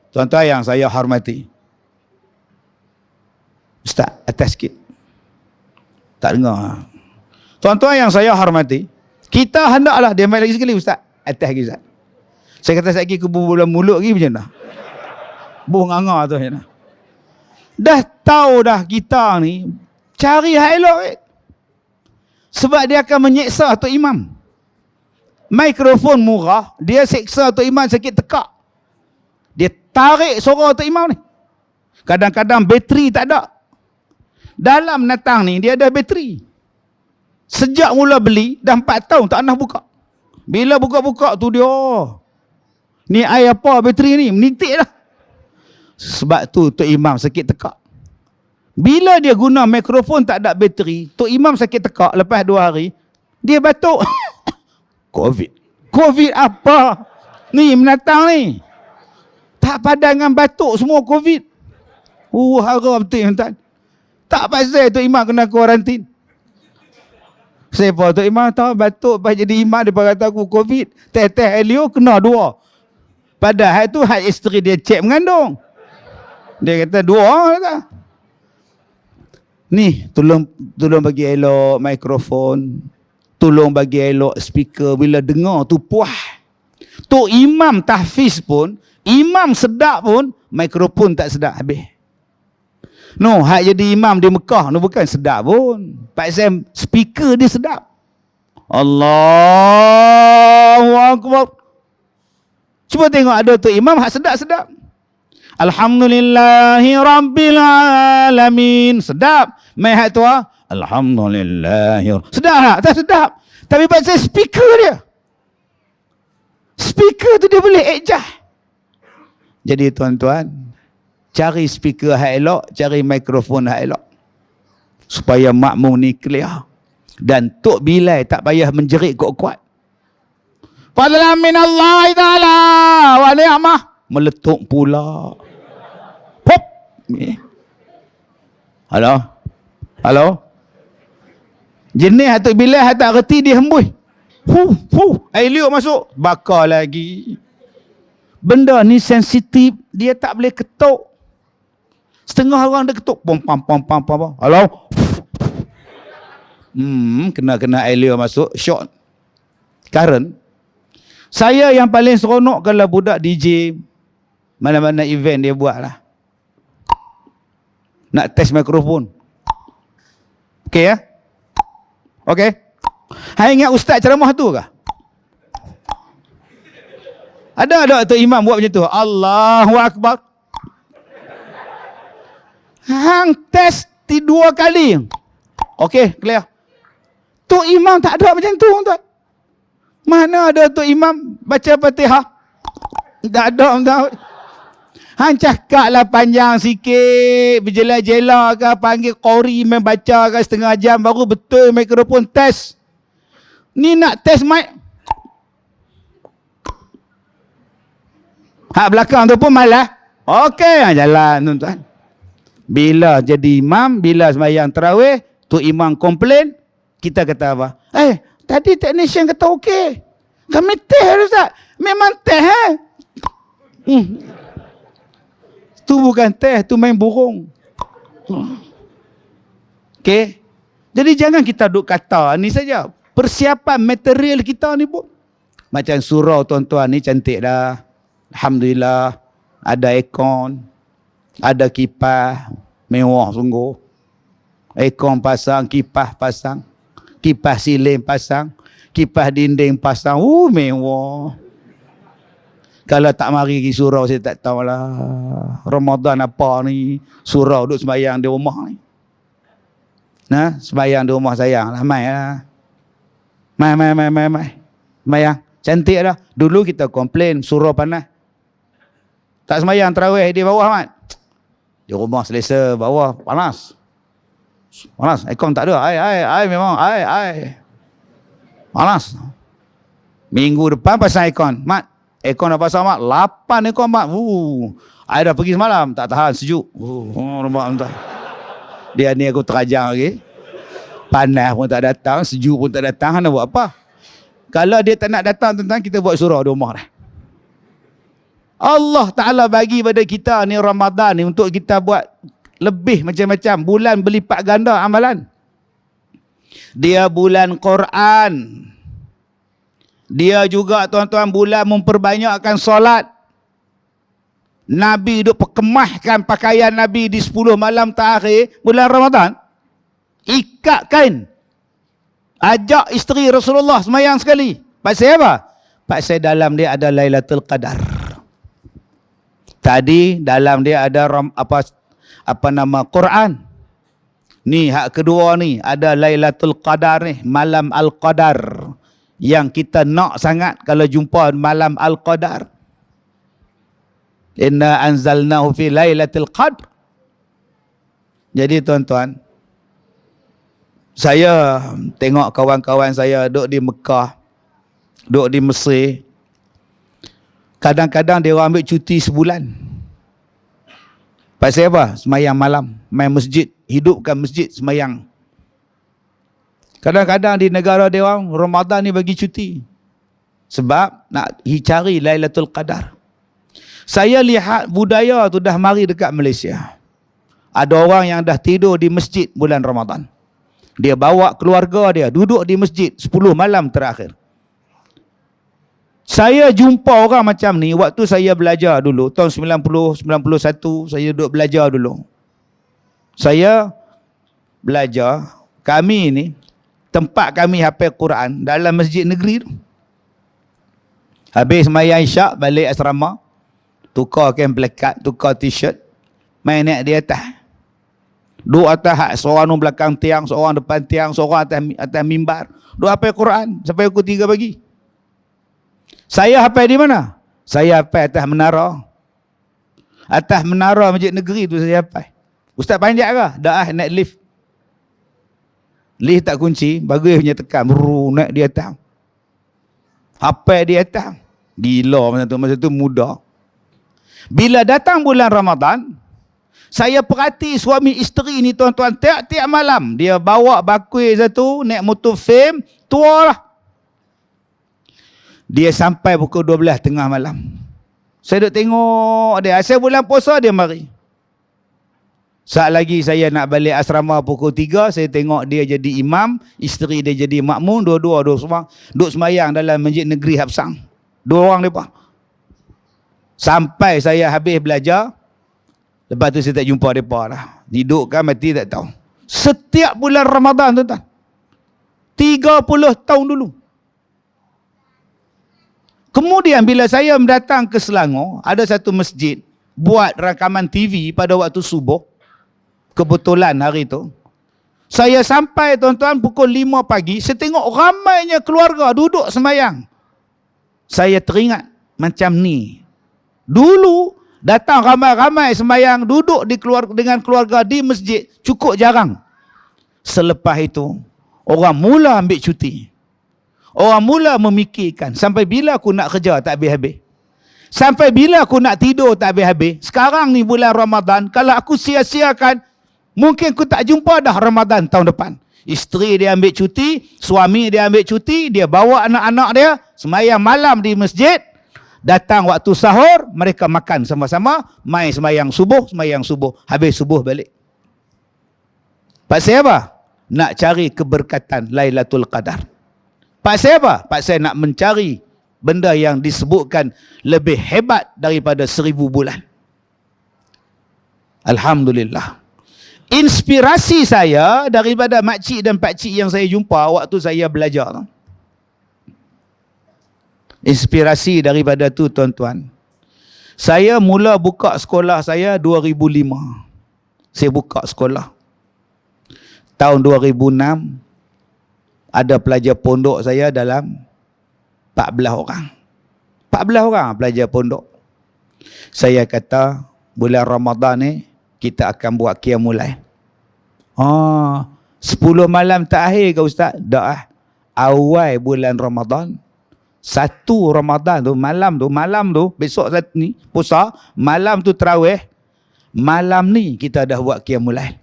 Tuan-tuan yang saya hormati. Ustaz, atas sikit. Tak dengar. Tuan-tuan yang saya hormati. Kita hendaklah, dia main lagi sekali Ustaz. Atas lagi Ustaz. Saya kata sekali ke bulan mulut lagi macam mana? Buh nganga tu macam mana? Dah tahu dah kita ni cari hak elok. Sebab dia akan menyeksa Tok Imam. Mikrofon murah, dia seksa Tok Imam sakit tekak. Dia tarik suara Tok Imam ni. Kadang-kadang bateri tak ada. Dalam natang ni dia ada bateri. Sejak mula beli dah 4 tahun tak pernah buka. Bila buka-buka tu dia, ni air apa bateri ni? Menitik dah. Sebab tu Tok Imam sakit tekak. Bila dia guna mikrofon tak ada bateri, Tok Imam sakit tekak lepas 2 hari, dia batuk. Covid. Covid apa? Ni menatang ni. Tak padan dengan batuk semua Covid. Haram betul tuan. Tak pasal Tok Imam kena kuarantin. Siapa Tok Imam tahu batuk pas jadi imam dia kata aku Covid. Teh Elio kena 2. Padahal tu hak isteri dia cek mengandung. Dia kata 2 kata. Ni tolong bagi elok mikrofon. Tolong bagi elok speaker bila dengar tu puas. Tok Imam tahfiz pun, imam sedap pun, mikrofon tak sedap habis. No, hak jadi imam di Mekah no bukan sedap pun. Pak Sam speaker dia sedap. Allahu Akbar. Cuba tengok ada tu imam hak sedap-sedap. Alhamdulillahi Rabbil Alamin. Sedap. Mai hak tu Alhamdulillahi. Sedap tak sedap. Tapi Pak Sam speaker dia. Speaker tu dia boleh adjust. Jadi tuan-tuan, cari speaker hak elok, cari mikrofon hak elok. Supaya makmum ni clear. Dan Tok Bilal tak payah menjerit kuat-kuat. Fadlan min Allah Ta'ala wa ni'mah. Meletup pula. Pop. Halo? Halo? Jenis Tok Bilal tak reti dia hembus. Air liuk masuk. Bakar lagi. Benda ni sensitif. Dia tak boleh ketuk. Setengah orang dia ketuk. Pom. Halo? Kena air liuk masuk. Short. Current. Saya yang paling seronok kalau budak DJ. Mana-mana event dia buat lah. Nak test mikrofon. Okey ya? Okey? Hai ingat ustaz ceramah tu ke? Ada Tok Imam buat macam tu. Allahu Akbar. Hang test 2 kali. Okey, clear. Tok Imam tak ada macam tu tuan. Mana ada Tok Imam baca Fatihah? Tak ada tuan. Hang cakap lah panjang sikit, berjela-jela ke, panggil qori main baca ke setengah jam baru betul mikrofon test. Ni nak test mic. Hak belakang tu pun malas. Okey, jalan tuan-tuan. Bila jadi imam, bila sembahyang tarawih, tu imam komplain, kita kata apa? Tadi technician kata okey. Kami test Ustaz. Memang test Tu bukan test, tu main burung. Okey. Jadi jangan kita duk kata ni saja. Persiapan material kita ni pun. Macam surau tuan-tuan ni cantik dah. Alhamdulillah. Ada aircon. Ada kipas. Mewah sungguh. Aircon pasang, kipas pasang. Kipas siling pasang. Kipas dinding pasang. Mewah. Kalau tak mari pergi surau saya tak tahulah. Ramadan apa ni. Surau duduk sembahyang di rumah ni. Nah, sembahyang di rumah sayang lah. Mai lah. Mai. Sembahyang. Cantik dah. Dulu kita komplain surau panas. Tak semayang tarawih di bawah, Mat. Di rumah selesa bawah, panas. Panas, aircon tak ada. Ai memang, ai. Panas. Minggu depan pasang aircon. Mat, aircon dah pasang, Mat. 8 aircon, Mat. Ai dah pergi semalam, tak tahan, sejuk. Rumah entah. Dia ni aku terajang lagi. Panas pun tak datang, sejuk pun tak datang, nak buat apa? Kalau dia tak nak datang, tuan-tuan, kita buat surau di rumah dah. Allah Ta'ala bagi pada kita ni Ramadan ni untuk kita buat lebih macam-macam. Bulan berlipat ganda amalan. Dia bulan Quran. Dia juga, tuan-tuan, bulan memperbanyakkan solat. Nabi duk perkemahkan pakaian Nabi di 10 malam terakhir bulan Ramadan. Ikat kain. Ajak isteri Rasulullah semayang sekali. Pasal apa? Pasal dalam dia ada Lailatul Qadar. Tadi dalam dia ada apa nama Quran. Ni hak kedua ni ada Lailatul Qadar ni, malam Al-Qadar. Yang kita nak sangat kalau jumpa malam Al-Qadar. Inna anzalnahu fi Lailatul Qadr. Jadi tuan-tuan, saya tengok kawan-kawan saya duduk di Mekah, duduk di Mesir. Kadang-kadang dia orang ambil cuti sebulan. Pasal apa? Semayang malam, main masjid, hidupkan masjid semayang. Kadang-kadang di negara dia orang Ramadan ni bagi cuti. Sebab nak cari Lailatul Qadar. Saya lihat budaya tu dah mari dekat Malaysia. Ada orang yang dah tidur di masjid bulan Ramadan. Dia bawa keluarga dia duduk di masjid 10 malam terakhir. Saya jumpa orang macam ni waktu saya belajar dulu. Tahun 90, 91 saya duduk belajar dulu. Saya belajar, kami ni, tempat kami hafal Quran dalam masjid negeri tu. Habis sembahyang isyak, balik asrama, tukar kain pelekat, tukar t-shirt, main naik di atas. Duduk atas hak, seorang belakang tiang, seorang depan tiang, seorang atas mimbar. Duduk hafal Quran sampai pukul 3 pagi. Saya hafal di mana? Saya hafal atas menara. Atas menara masjid negeri tu saya hafal. Ustaz panjat ke? Dah naik lift. Lift tak kunci, bagus punya tekan, naik di atas. Hafal di atas. Gila masa tu muda. Bila datang bulan Ramadan, saya perhati suami isteri ni, tuan-tuan, tiap-tiap malam dia bawa bakul satu, naik motor fame, tua lah. Dia sampai pukul 12 tengah malam. Saya duk tengok dia. Asal bulan puasa dia mari. Saat lagi saya nak balik asrama pukul 3, saya tengok dia jadi imam, isteri dia jadi makmum, dua-dua duk semayang dalam masjid negeri Hapsang. 2 orang mereka. Sampai saya habis belajar, lepas tu saya tak jumpa mereka dah. Hidup kan mati tak tahu. Setiap bulan Ramadan, tuan-tuan. 30 tahun dulu. Kemudian bila saya datang ke Selangor, ada satu masjid buat rakaman TV pada waktu subuh. Kebetulan hari itu. Saya sampai, tuan-tuan, pukul 5 pagi, saya tengok ramainya keluarga duduk sembahyang. Saya teringat macam ni. Dulu datang ramai-ramai sembahyang, duduk dengan keluarga di masjid, cukup jarang. Selepas itu, orang mula ambil cuti. Orang mula memikirkan, sampai bila aku nak kerja tak habis-habis? Sampai bila aku nak tidur tak habis-habis? Sekarang ni bulan Ramadan, kalau aku sia-siakan, mungkin aku tak jumpa dah Ramadan tahun depan. Isteri dia ambil cuti, suami dia ambil cuti, dia bawa anak-anak dia, sembahyang malam di masjid, datang waktu sahur, mereka makan sama-sama, mai sembahyang subuh, habis subuh balik. Pasal apa? Nak cari keberkatan Lailatul Qadar. Pasal apa? Pasal nak mencari benda yang disebutkan lebih hebat daripada 1000 bulan. Alhamdulillah. Inspirasi saya daripada makcik dan pakcik yang saya jumpa waktu saya belajar. Inspirasi daripada tu, tuan-tuan. Saya mula buka sekolah saya 2005. Saya buka sekolah. Tahun 2006, ada pelajar pondok saya dalam 14 orang. 14 orang pelajar pondok. Saya kata bulan Ramadan ni kita akan buat qiyamul lail. 10 malam terakhir ke Ustaz? Dah awal bulan Ramadan. 1 Ramadan tu, malam tu, besok ni puasa, malam tu tarawih, malam ni kita dah buat qiyamul lail.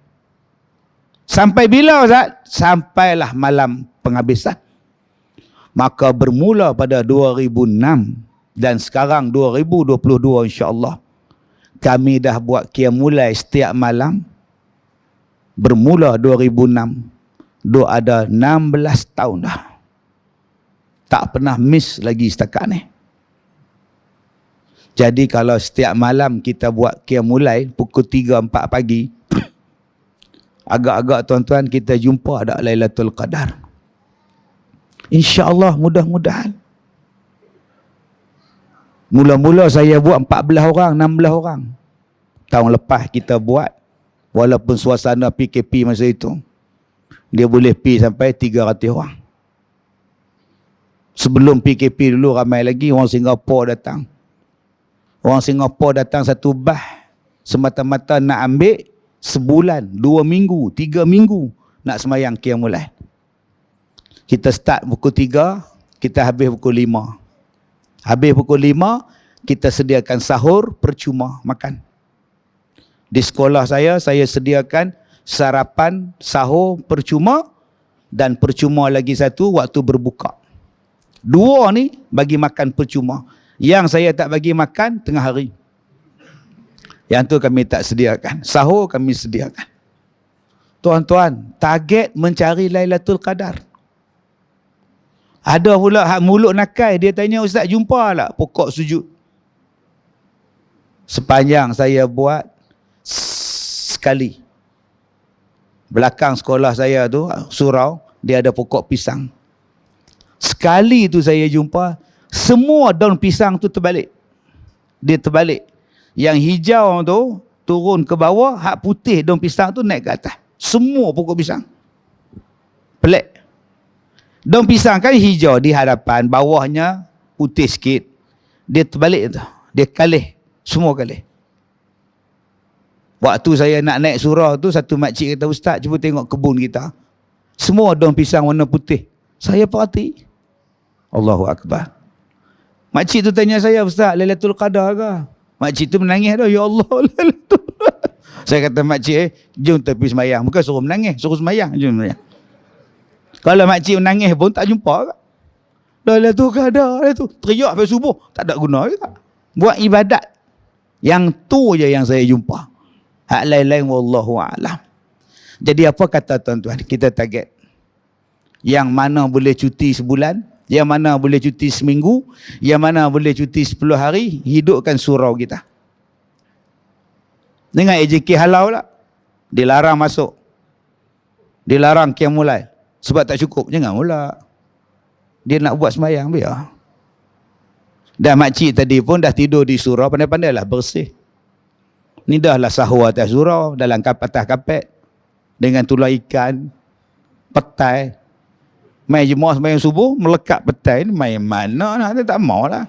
Sampai bila Ustaz? Sampailah malam penghabisan. Maka bermula pada 2006 dan sekarang 2022 insya-Allah kami dah buat qiyamul lail setiap malam. Bermula 2006, ada 16 tahun dah. Tak pernah miss lagi setakat ni. Jadi kalau setiap malam kita buat qiyamul lail pukul 3-4 pagi, agak-agak tuan-tuan kita jumpa ada Lailatul Qadar. InsyaAllah mudah-mudahan. Mula-mula saya buat 14 orang, 16 orang. Tahun lepas kita buat, walaupun suasana PKP masa itu, dia boleh pergi sampai 300 orang. Sebelum PKP dulu ramai lagi orang Singapura datang. Orang Singapura datang satu bah semata-mata nak ambil sebulan, 2 minggu, 3 minggu nak semayang qiyamul lail. Kita start pukul 3, kita habis pukul 5. Habis pukul 5, kita sediakan sahur percuma makan. Di sekolah saya sediakan sarapan, sahur percuma dan percuma lagi satu waktu berbuka. 2 ni bagi makan percuma. Yang saya tak bagi makan tengah hari. Yang tu kami tak sediakan. Sahur kami sediakan. Tuan-tuan, target mencari Lailatul Qadar. Ada pula hak mulut nakai, dia tanya, Ustaz jumpa tak pokok sujud? Sepanjang saya buat, sekali. Belakang sekolah saya tu, surau, dia ada pokok pisang. Sekali tu saya jumpa, semua daun pisang tu terbalik. Dia terbalik. Yang hijau tu turun ke bawah, hak putih daun pisang tu naik ke atas. Semua pokok pisang. Pelik. Daun pisang kan hijau di hadapan, bawahnya putih sikit. Dia terbalik tu. Dia kalih. Semua kalih. Waktu saya nak naik surau tu, satu makcik kata, Ustaz cuba tengok kebun kita. Semua daun pisang warna putih. Saya perhati. Allahu Akbar. Makcik tu tanya saya, Ustaz Lailatul Qadar ke? Makcik tu menangis dah. Ya Allah, Lailatul Qadar. Saya kata, makcik, jom tepi semayang. Bukan suruh menangis, suruh semayang. Jom semayang. Kalau makcik menangis pun tak jumpa ke? Lailatul Qadar tu. Teriak sampai subuh. Tak ada guna ke? Buat ibadat. Yang tu je yang saya jumpa. Hak lain-lain wallahu a'lam. Jadi apa kata tuan-tuan? Kita target. Yang mana boleh cuti sebulan, yang mana boleh cuti seminggu, yang mana boleh cuti 10 hari, hidupkan surau kita. Dengan AJK halau lah. Dilarang masuk. Dilarang qiyamul lail. Sebab tak cukup. Jangan pula. Dia nak buat sembahyang, biar. Dan makcik tadi pun dah tidur di surau, pandai-pandailah bersih. Ni dah lah sahur atas surau, dalam atas kapet, dengan tulang ikan, petai. Main jemaah sembahyang subuh, melekat petai ni, main mana lah, dia tak mau lah.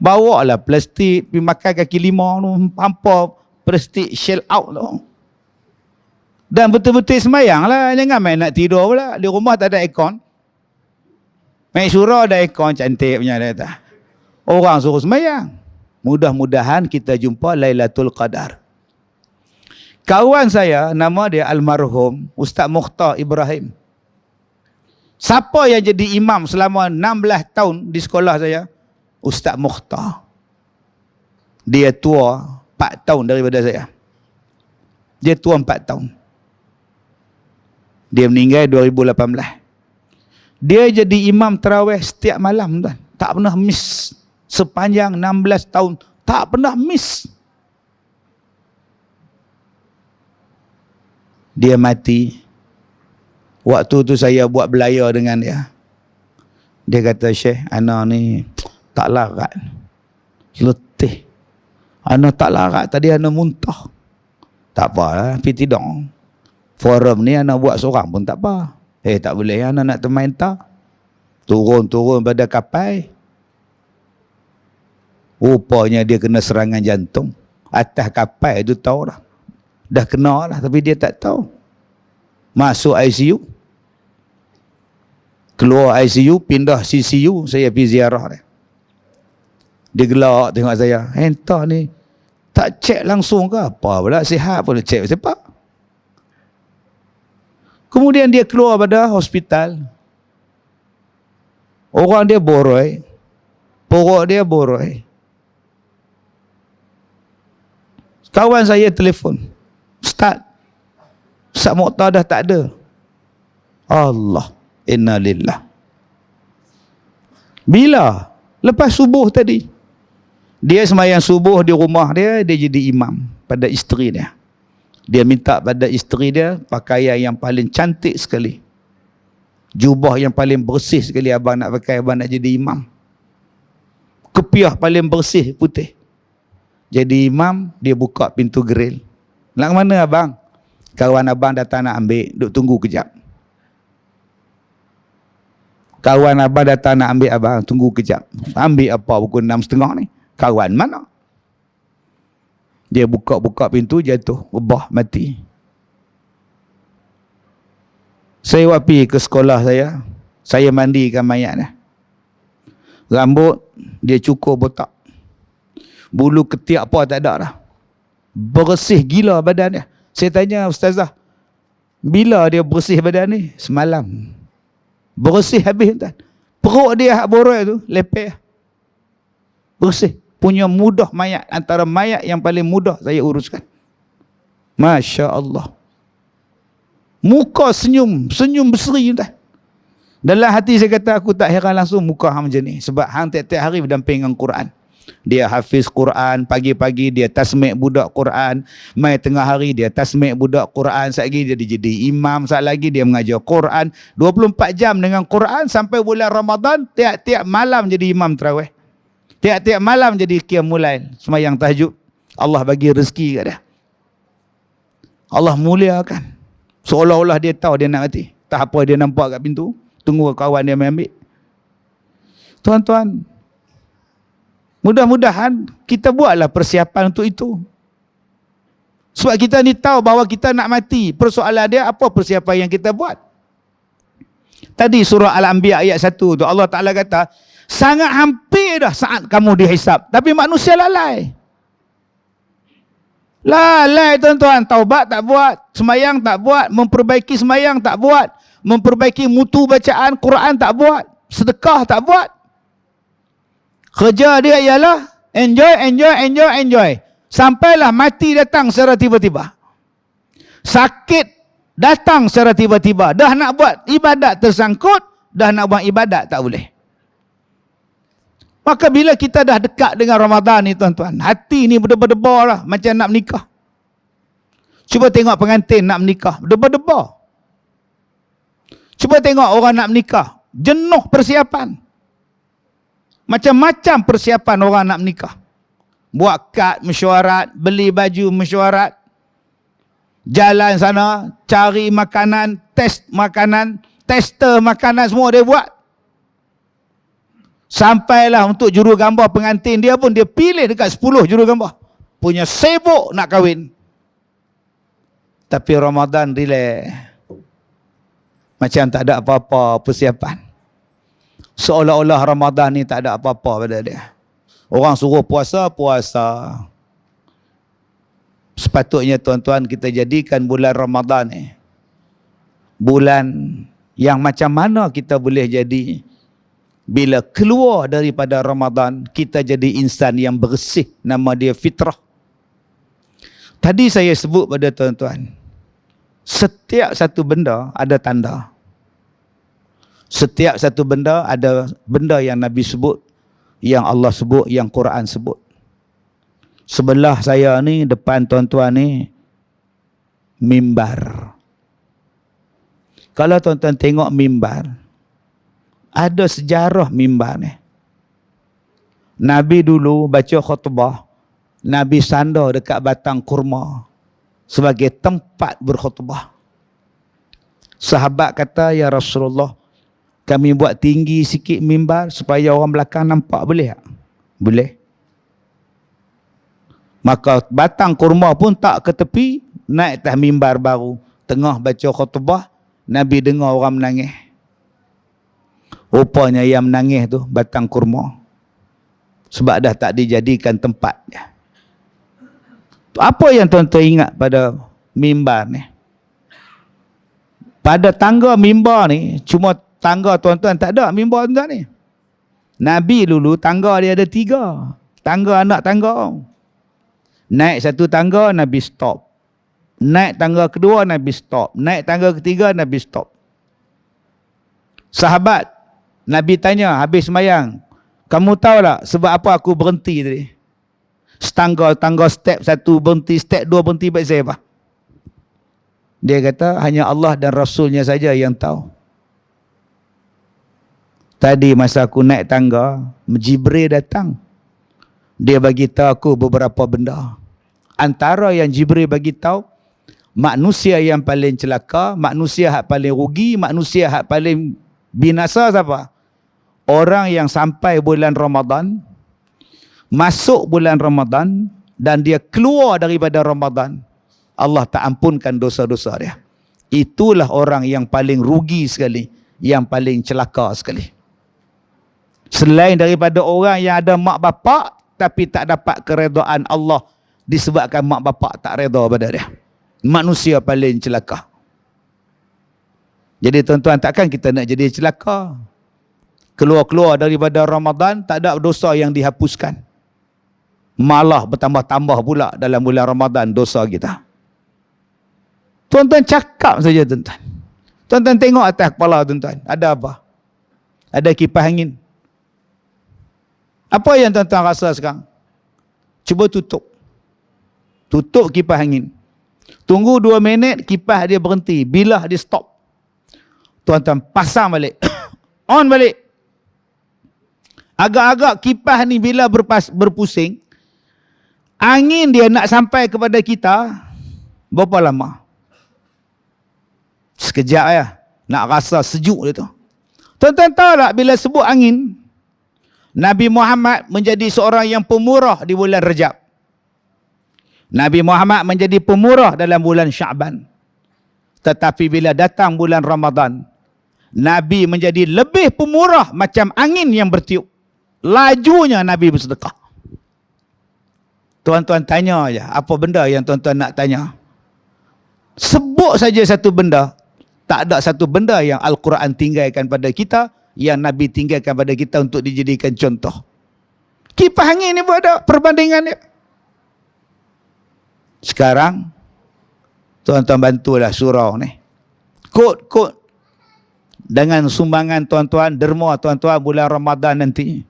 Bawa lah plastik, pergi makan kaki lima tu, hampa plastik shell out tu. Dan betul-betul sembahyang lah, jangan main nak tidur pula. Di rumah tak ada aircon. Main surau ada aircon, cantik punya dia kata. Orang suruh sembahyang. Mudah-mudahan kita jumpa Lailatul Qadar. Kawan saya, nama dia almarhum Ustaz Mukhtar Ibrahim. Siapa yang jadi imam selama 16 tahun di sekolah saya? Ustaz Mukhtar. Dia tua 4 tahun daripada saya. Dia tua 4 tahun. Dia meninggal 2018. Dia jadi imam tarawih setiap malam, tuan. Tak pernah miss. Sepanjang 16 tahun. Tak pernah miss. Dia mati. Waktu tu saya buat belayar dengan dia. Dia kata, Syekh, ana ni tak larat. Letih. Ana tak larat, tadi ana muntah. Tak apa lah, pergi tidur. Forum ni ana buat seorang pun tak apa. Tak boleh, ana nak termain tak. Turun pada kapal. Rupanya dia kena serangan jantung. Atas kapal itu tahu dah. Dah kena lah tapi dia tak tahu. Masuk ICU. Keluar ICU, pindah CCU, saya pergi ziarah dia. Dia gelak tengok saya. Entah ni, tak cek langsung ke apa pula, sihat pun cek sepak. Kemudian dia keluar pada hospital. Orang dia boroi. Porok dia boroi. Kawan saya telefon. Ustaz Mokhtar dah tak ada. Allah. Innalillah. Bila? Lepas subuh tadi. Dia sembahyang subuh di rumah dia, dia jadi imam pada isteri dia. Dia minta pada isteri dia pakaian yang paling cantik sekali. Jubah yang paling bersih sekali abang nak pakai, abang nak jadi imam. Kepiah paling bersih putih. Jadi imam, dia buka pintu grill. Nak mana abang? Kawan abang datang nak ambil, duk tunggu kejap. Kawan abang datang nak ambil abang, tunggu kejap. Ambil apa pukul 6.30 ni? Kawan mana? Dia buka-buka pintu, jatuh, rebah, mati. Saya pergi ke sekolah saya. Saya mandikan mayat dia. Rambut, dia cukur botak. Bulu ketiak apa tak ada dah. Bersih gila badan dia. Saya tanya ustazah, bila dia bersih badan ni? Semalam. Bersih habis tuan. Perut dia hak boroi tu, lepeh. Bersih. Punya mudah mayat. Antara mayat yang paling mudah saya uruskan. Masya Allah. Muka senyum. Senyum berseri tuan. Dalam hati saya kata, aku tak heran langsung muka hang macam ni. Sebab hang tiap-tiap hari berdamping dengan Quran. Dia hafiz Quran, pagi-pagi dia tasmik budak Quran, mai tengah hari dia tasmik budak Quran, saat lagi dia jadi imam, saat lagi dia mengajar Quran, 24 jam dengan Quran sampai bulan Ramadan, tiap-tiap malam jadi imam tarawih. Tiap-tiap malam jadi qiyamul lail, sembahyang tahajud. Allah bagi rezeki kat dia. Allah muliakan. Seolah-olah dia tahu dia nak mati. Tak apa dia nampak kat pintu, tunggu kawan dia ambil. Tuan-tuan, mudah-mudahan kita buatlah persiapan untuk itu. Sebab kita ni tahu bahawa kita nak mati. Persoalan dia, apa persiapan yang kita buat? Tadi surah Al-Anbiya ayat 1 tu Allah Ta'ala kata, sangat hampir dah saat kamu dihisap. Tapi manusia lalai. Lalai tuan-tuan. Taubat tak buat, sembahyang tak buat, memperbaiki sembahyang tak buat, memperbaiki mutu bacaan Quran tak buat, sedekah tak buat. Kerja dia ialah enjoy. Sampailah mati datang secara tiba-tiba. Sakit datang secara tiba-tiba. Dah nak buat ibadat tersangkut, dah nak buat ibadat tak boleh. Maka bila kita dah dekat dengan Ramadan ni tuan-tuan, hati ni berdebar-debar lah macam nak menikah. Cuba tengok pengantin nak menikah, berdebar-debar. Cuba tengok orang nak menikah, jenuh persiapan. Macam-macam persiapan orang nak menikah. Buat kad mesyuarat, beli baju mesyuarat, jalan sana, cari makanan, test makanan, tester makanan, semua dia buat. Sampailah untuk juru gambar pengantin dia pun dia pilih dekat 10 juru gambar. Punya sibuk nak kahwin. Tapi Ramadan relax. Macam tak ada apa-apa persiapan. Seolah-olah Ramadan ni tak ada apa-apa pada dia. Orang suruh puasa, puasa. Sepatutnya tuan-tuan kita jadikan bulan Ramadan ni bulan yang macam mana kita boleh jadi. Bila keluar daripada Ramadan, kita jadi insan yang bersih. Nama dia fitrah. Tadi saya sebut pada tuan-tuan, setiap satu benda ada tanda. Setiap satu benda ada benda yang Nabi sebut, yang Allah sebut, yang Quran sebut. Sebelah saya ni, depan tuan-tuan ni, mimbar. Kalau tuan-tuan tengok mimbar, ada sejarah mimbar ni. Nabi dulu baca khutbah, Nabi sandar dekat batang kurma sebagai tempat berkhutbah. Sahabat kata, ya Rasulullah, kami buat tinggi sikit mimbar supaya orang belakang nampak, boleh tak? Boleh. Maka batang kurma pun tak ke tepi, naik atas mimbar baru. Tengah baca khutbah, Nabi dengar orang menangis. Rupanya yang menangis tu batang kurma. Sebab dah tak dijadikan tempatnya. Apa yang tuan-tuan ingat pada mimbar ni? Pada tangga mimbar ni, cuma tangga tuan-tuan tak ada mimbar tuan-tuan ni. Nabi dulu tangga dia ada 3. Tangga anak tangga. Naik satu tangga, Nabi stop. Naik tangga kedua, Nabi stop. Naik tangga ketiga, Nabi stop. Sahabat, Nabi tanya habis semayang, kamu tahu tak sebab apa aku berhenti tadi? Tangga step 1 berhenti, step 2 berhenti, baik saya apa? Dia kata, hanya Allah dan Rasulnya saja yang tahu. Tadi masa aku naik tangga, Jibril datang. Dia bagi tahu aku beberapa benda. Antara yang Jibril bagi tahu, manusia yang paling celaka, manusia yang paling rugi, manusia yang paling binasa siapa? Orang yang sampai bulan Ramadan, masuk bulan Ramadan, dan dia keluar daripada Ramadan, Allah tak ampunkan dosa-dosa dia. Itulah orang yang paling rugi sekali, yang paling celaka sekali. Selain daripada orang yang ada mak bapak tapi tak dapat keredaan Allah disebabkan mak bapak tak reda pada dia. Manusia paling celaka. Jadi tuan-tuan, takkan kita nak jadi celaka? Keluar-keluar daripada Ramadan tak ada dosa yang dihapuskan. Malah bertambah-tambah pula dalam bulan Ramadan dosa kita. Tuan-tuan cakap saja tuan-tuan. Tuan-tuan tengok atas kepala tuan-tuan. Ada apa? Ada kipas angin. Apa yang tuan-tuan rasa sekarang? Cuba tutup. Tutup kipas angin. Tunggu 2 minit, kipas dia berhenti. Bila dia stop, tuan-tuan pasang balik. On balik. Agak-agak kipas ni bila berpusing, angin dia nak sampai kepada kita, berapa lama? Sekejap ya. Nak rasa sejuk dia tu. Tuan-tuan tahu tak bila sebut angin, Nabi Muhammad menjadi seorang yang pemurah di bulan Rejab. Nabi Muhammad menjadi pemurah dalam bulan Sya'ban. Tetapi bila datang bulan Ramadan, Nabi menjadi lebih pemurah macam angin yang bertiup. Lajunya Nabi bersedekah. Tuan-tuan tanya aja, apa benda yang tuan-tuan nak tanya? Sebut saja satu benda. Tak ada satu benda yang Al-Quran tinggalkan pada kita, yang Nabi tinggalkan pada kita untuk dijadikan contoh. Kipas angin ni pun ada perbandingan dia. Sekarang, tuan-tuan bantulah surau ni. Kod-kod. Dengan sumbangan tuan-tuan, derma tuan-tuan bulan Ramadan nanti,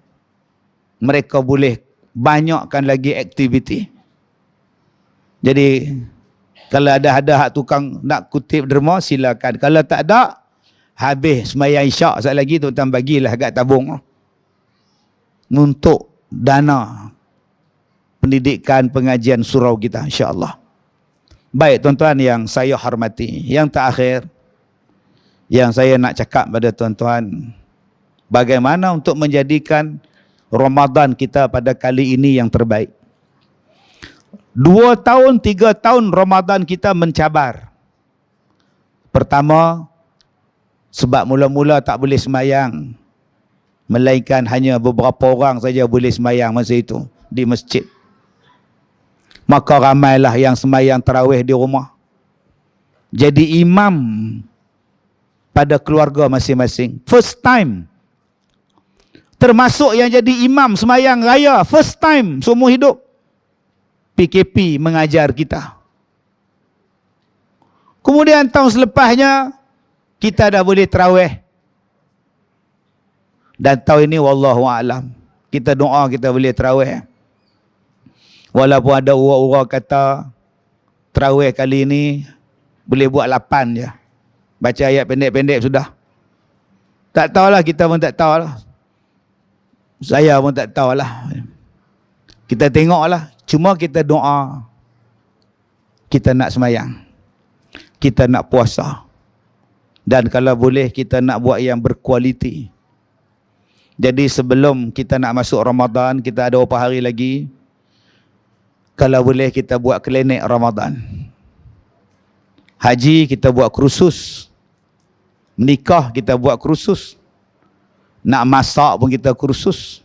mereka boleh banyakkan lagi aktiviti. Jadi, kalau ada hak tukang nak kutip derma, silakan. Kalau tak ada, habis sembahyang isyak sekali lagi, tuan-tuan bagilah agak tabung untuk dana pendidikan pengajian surau kita, insya-Allah. Baik tuan-tuan yang saya hormati, yang terakhir yang saya nak cakap pada tuan-tuan, bagaimana untuk menjadikan Ramadan kita pada kali ini yang terbaik. 2 tahun, 3 tahun Ramadan kita mencabar. Pertama, sebab mula-mula tak boleh sembahyang, melainkan hanya beberapa orang saja boleh sembahyang masa itu di masjid. Maka ramailah yang sembahyang tarawih di rumah. Jadi imam pada keluarga masing-masing. First time. Termasuk yang jadi imam sembahyang raya. First time seumur hidup. PKP mengajar kita. Kemudian tahun selepasnya, kita dah boleh tarawih. Dan tahun ini wallahu a'lam, kita doa kita boleh tarawih. Walaupun ada orang-orang kata tarawih kali ini boleh buat 8 je. Baca ayat pendek-pendek sudah. Tak tahulah, kita pun tak tahulah. Saya pun tak tahulah. Kita tengoklah. Cuma kita doa. Kita nak sembahyang. Kita nak puasa. Dan kalau boleh kita nak buat yang berkualiti. Jadi sebelum kita nak masuk Ramadan, kita ada beberapa hari lagi. Kalau boleh kita buat klinik Ramadan. Haji kita buat kursus. Menikah kita buat kursus. Nak masak pun kita kursus.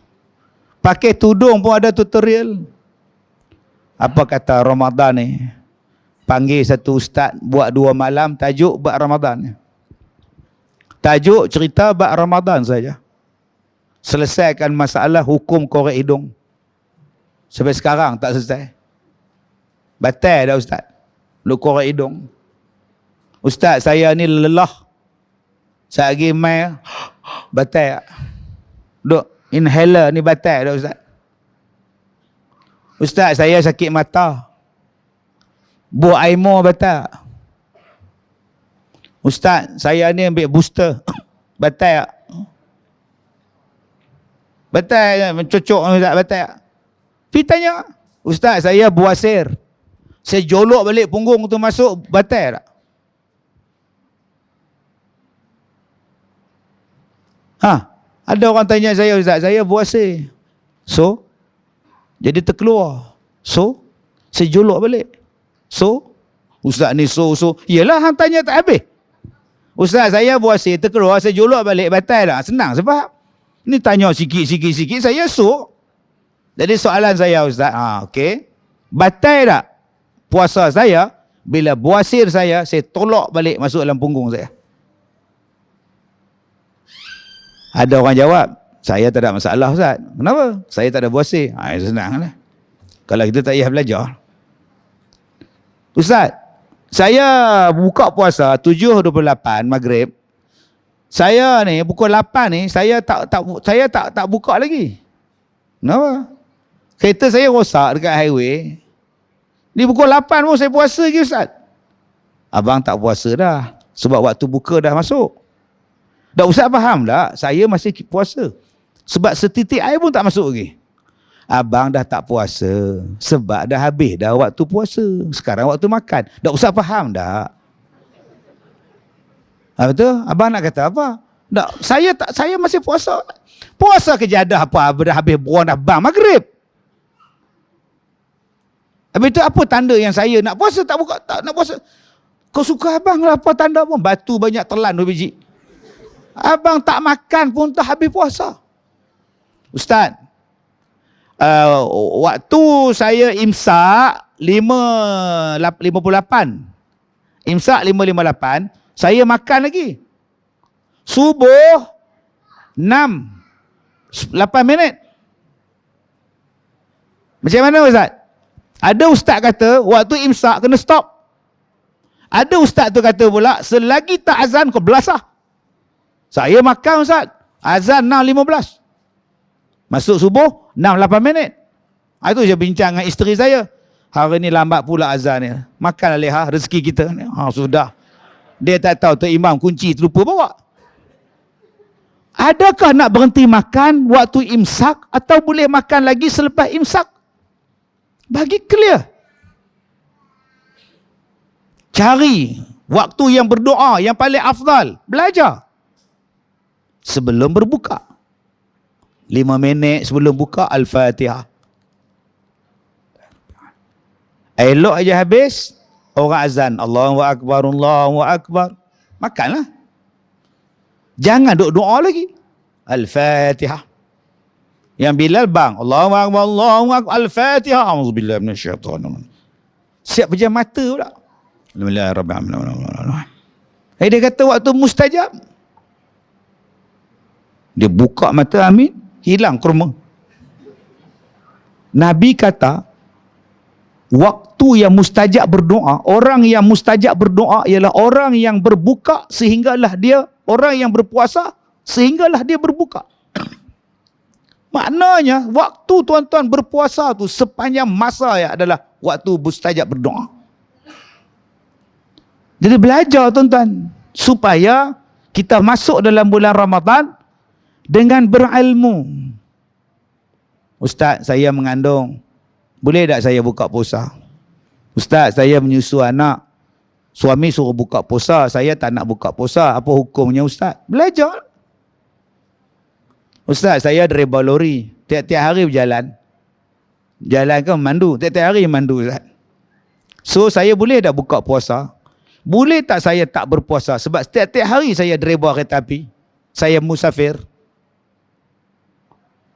Pakai tudung pun ada tutorial. Apa kata Ramadan ni? Panggil satu ustaz buat 2 malam tajuk bab Ramadan. Tajuk cerita bab Ramadan saja. Selesaikan masalah hukum korek hidung. Sampai sekarang tak selesai. Batal dah ustaz. Lu korek hidung. Ustaz saya ni lelah. Saya pergi main. Batal. Duk inhaler ni batal dah ustaz. Ustaz saya sakit mata. Buat aimo batal. Ustaz saya ni ambil booster. Batal. Batal. Mencocok ustaz batal. Pergi tanya. Ustaz saya buasir. Saya jolok balik punggung tu masuk. Batal tak? Ada orang tanya saya, ustaz saya buasir. So jadi terkeluar. So saya jolok balik. So ustaz ni so yelah hang tanya tak habis. Ustaz saya buasir terkeluar, saya jolok balik, batal tak? Senang sebab ni tanya sikit saya so. Jadi soalan saya ustaz, okey. Batal tak puasa saya bila buasir saya tolak balik masuk dalam punggung saya? Ada orang jawab, saya tak ada masalah ustaz. Kenapa? Saya tak ada buasir. Senanglah. Kalau kita tak payah belajar. Ustaz, saya buka puasa 7.28 maghrib. Saya ni pukul 8 ni saya tak buka lagi. Kenapa? Kereta saya rosak dekat highway. Ni pukul 8 pun saya puasa lagi ustaz. Abang tak puasa dah. Sebab waktu buka dah masuk. Dah ustaz faham tak? Saya masih puasa. Sebab setitik air pun tak masuk lagi. Abang dah tak puasa. Sebab dah habis dah waktu puasa. Sekarang waktu makan. Dah ustaz faham tak? Betul? Abang nak kata apa? Tak, saya masih puasa. Puasa kejadah apa? Dah habis buang dah bang maghrib. Habis itu apa tanda yang saya nak puasa tak buka, tak nak puasa? Kau suka abang lah apa tanda pun. Batu banyak telan 2 biji. Abang tak makan pun tak habis puasa. Ustaz, waktu saya imsak 5.58. Imsak 5.58, saya makan lagi. Subuh 8 minit. Macam mana ustaz? Ada ustaz kata waktu imsak kena stop. Ada ustaz tu kata pula selagi tak azan kau belasah. Saya makan ustaz, azan 6.15. Masuk subuh 6-8 minit. Itu je bincang dengan isteri saya. Hari ni lambat pula azan ni. Makan leha rezeki kita. Sudah. Dia tak tahu tu imam kunci terlupa bawa. Adakah nak berhenti makan waktu imsak atau boleh makan lagi selepas imsak? Bagi clear. Cari waktu yang berdoa yang paling afdal. Belajar. Sebelum berbuka. 5 minit sebelum buka Al-Fatihah. Elok aja habis, orang azan. Allahu Akbar, Allahu Akbar. Makanlah. Jangan duk doa lagi. Al-Fatihah. Yang Bilal bang. Allahu Akbar, Allahu Akbar. Al-Fatihah. A'udzubillahi minasyaitonir. Siap pejam mata pula. Alhamdulillah. Dia kata waktu mustajab. Dia buka mata amin, hilang kurma. Nabi kata, waktu yang mustajab berdoa, orang yang mustajab berdoa ialah orang yang berbuka sehinggalah dia, orang yang berpuasa sehinggalah dia berbuka. Maknanya, waktu tuan-tuan berpuasa tu sepanjang masa ya adalah waktu mustajab berdoa. Jadi belajar tuan-tuan, supaya kita masuk dalam bulan Ramadan dengan berilmu. Ustaz, saya mengandung. Boleh tak saya buka puasa? Ustaz, saya menyusu anak. Suami suruh buka puasa. Saya tak nak buka puasa. Apa hukumnya ustaz? Belajar. Ustaz, saya driver lori. Tiap-tiap hari berjalan. Jalan ke mandu. Tiap-tiap hari mandu Ustaz. So saya boleh tak buka puasa? Boleh tak saya tak berpuasa? Sebab setiap-tiap hari saya driver kereta api. Saya musafir.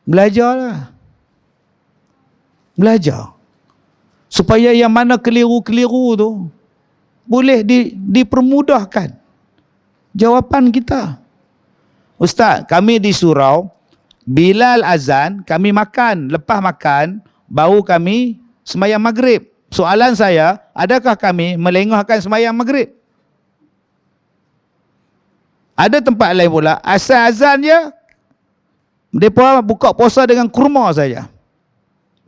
Belajarlah. Belajar. Supaya yang mana keliru-keliru tu boleh dipermudahkan. Jawapan kita. Ustaz, kami di surau, Bilal azan, kami makan. Lepas makan, baru kami sembahyang maghrib. Soalan saya, adakah kami melengahkan sembahyang maghrib? Ada tempat lain pula, asal azan je, mereka buka puasa dengan kurma saja.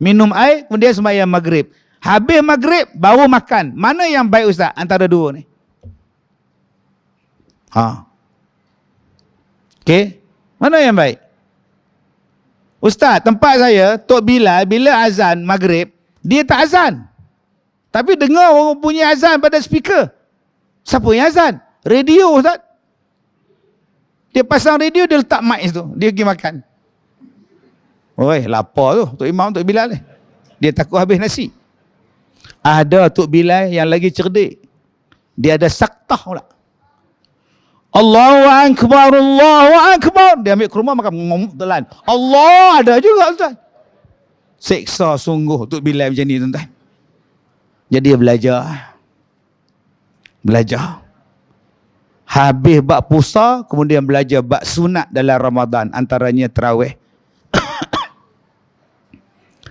Minum air, kemudian sembahyang maghrib. Habis maghrib, baru makan. Mana yang baik Ustaz antara dua ni? Okey, mana yang baik? Ustaz, tempat saya, Tok Bilal, bila azan maghrib, dia tak azan. Tapi dengar orang punya azan pada speaker. Siapa yang azan? Radio Ustaz. Dia pasang radio, dia letak mic tu. Dia pergi makan. Oi, lapar tu Tok Imam, Tok Bilal ni. Dia takut habis nasi. Ada Tok Bilal yang lagi cerdik. Dia ada saktah pula. Allahu Akbar, Allahu Akbar. Dia ambil kurma makan telan. Allah ada juga Ustaz. Seksa sungguh Tok Bilal macam ni tuan-tuan. Jadi dia belajar. Belajar. Habis bab puasa, kemudian belajar bab sunat dalam Ramadan. Antaranya tarawih.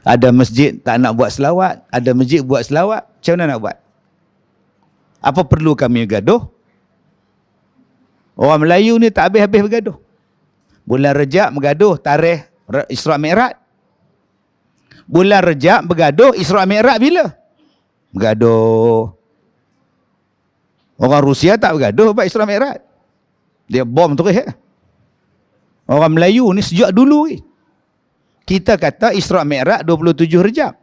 Ada masjid tak nak buat selawat. Ada masjid buat selawat. Macam mana nak buat? Apa perlu kami gaduh? Orang Melayu ni tak habis-habis bergaduh. Bulan Rejab bergaduh tarikh Isra' Mi'raj. Bulan Rejab bergaduh Isra' Mi'raj bila? Bergaduh. Orang Rusia tak bergaduh buat Isra' Mi'raj. Dia bom terus. Orang Melayu ni sejak dulu ni. Kita kata Isra' Mi'raj 27 Rejab.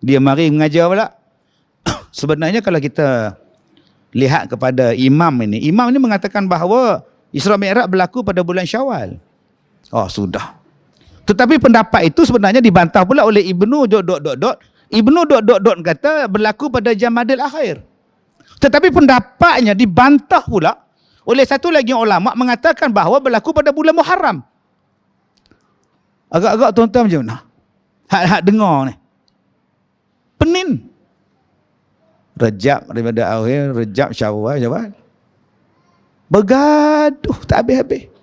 Dia mari mengajar pula. Sebenarnya kalau kita lihat kepada imam ini mengatakan bahawa Isra' Mi'raj berlaku pada bulan Syawal. Oh, sudah. Tetapi pendapat itu sebenarnya dibantah pula oleh Ibnu Ibnu kata berlaku pada Jamadil Akhir. Tetapi pendapatnya dibantah pula oleh satu lagi ulama mengatakan bahawa berlaku pada bulan Muharram. Agak-agak tuan-tuan macam mana? Hak dengar ni. Penin. Rejab daripada akhir, Rejab, Syawal. Bergaduh tak habis-habis.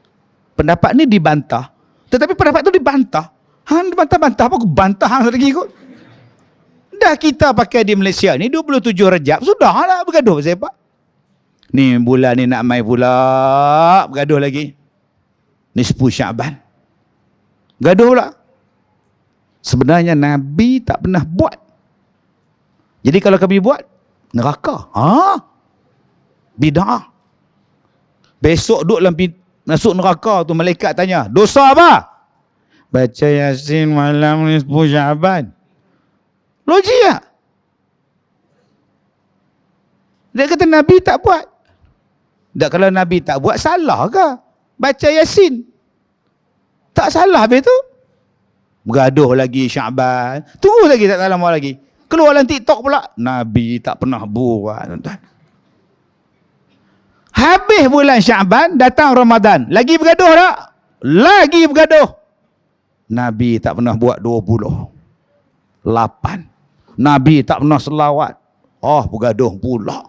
Pendapat ni dibantah. Tetapi pendapat tu dibantah. Hang dibantah-bantah apa? Aku bantah hang lagi kot. Dah kita pakai di Malaysia ni 27 Rejab. Sudahlah bergaduh pasal apa? Ni bulan ni nak mai pula. Bergaduh lagi. Ni 10 Syaban. Gaduh pula. Sebenarnya Nabi tak pernah buat. Jadi kalau kami buat, neraka. Bid'ah. Besok duduk dalam masuk neraka tu, malaikat tanya, dosa apa? Baca Yasin malam ni 10 Syaban. Logik tak? Dia kata Nabi tak buat. Tak, kalau Nabi tak buat, salah ke? Baca Yasin. Tak salah habis tu. Bergaduh lagi Syaban. Tunggu lagi tak lama lagi. Keluar dalam TikTok pula. Nabi tak pernah buat, tuan-tuan. Habis bulan Syaban, datang Ramadan. Lagi bergaduh tak? Lagi bergaduh. Nabi tak pernah buat 28. Nabi tak pernah selawat. Bergaduh pula.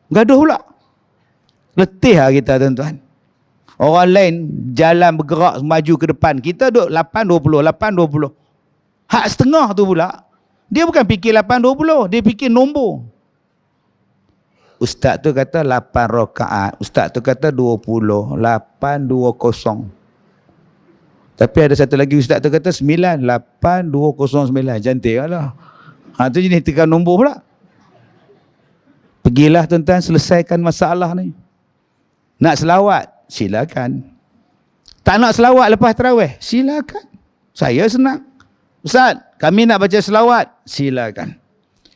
Bergaduh pula. Letih lah kita, tuan-tuan. Orang lain jalan bergerak maju ke depan. Kita duduk 8-20, 8-20. Hak setengah tu pula. Dia bukan fikir 8-20. Dia fikir nombor. Ustaz tu kata 8 rakaat. Ustaz tu kata 20. 8-2-0. Tapi ada satu lagi ustaz tu kata 9. 8-2-0-9. Cantik lah. Tu jenis tekan nombor pula. Pergilah tuan-tuan, selesaikan masalah ni. Nak selawat? Silakan. Tak nak selawat lepas tarawih? Silakan. Saya senang. Ustaz, kami nak baca selawat? Silakan.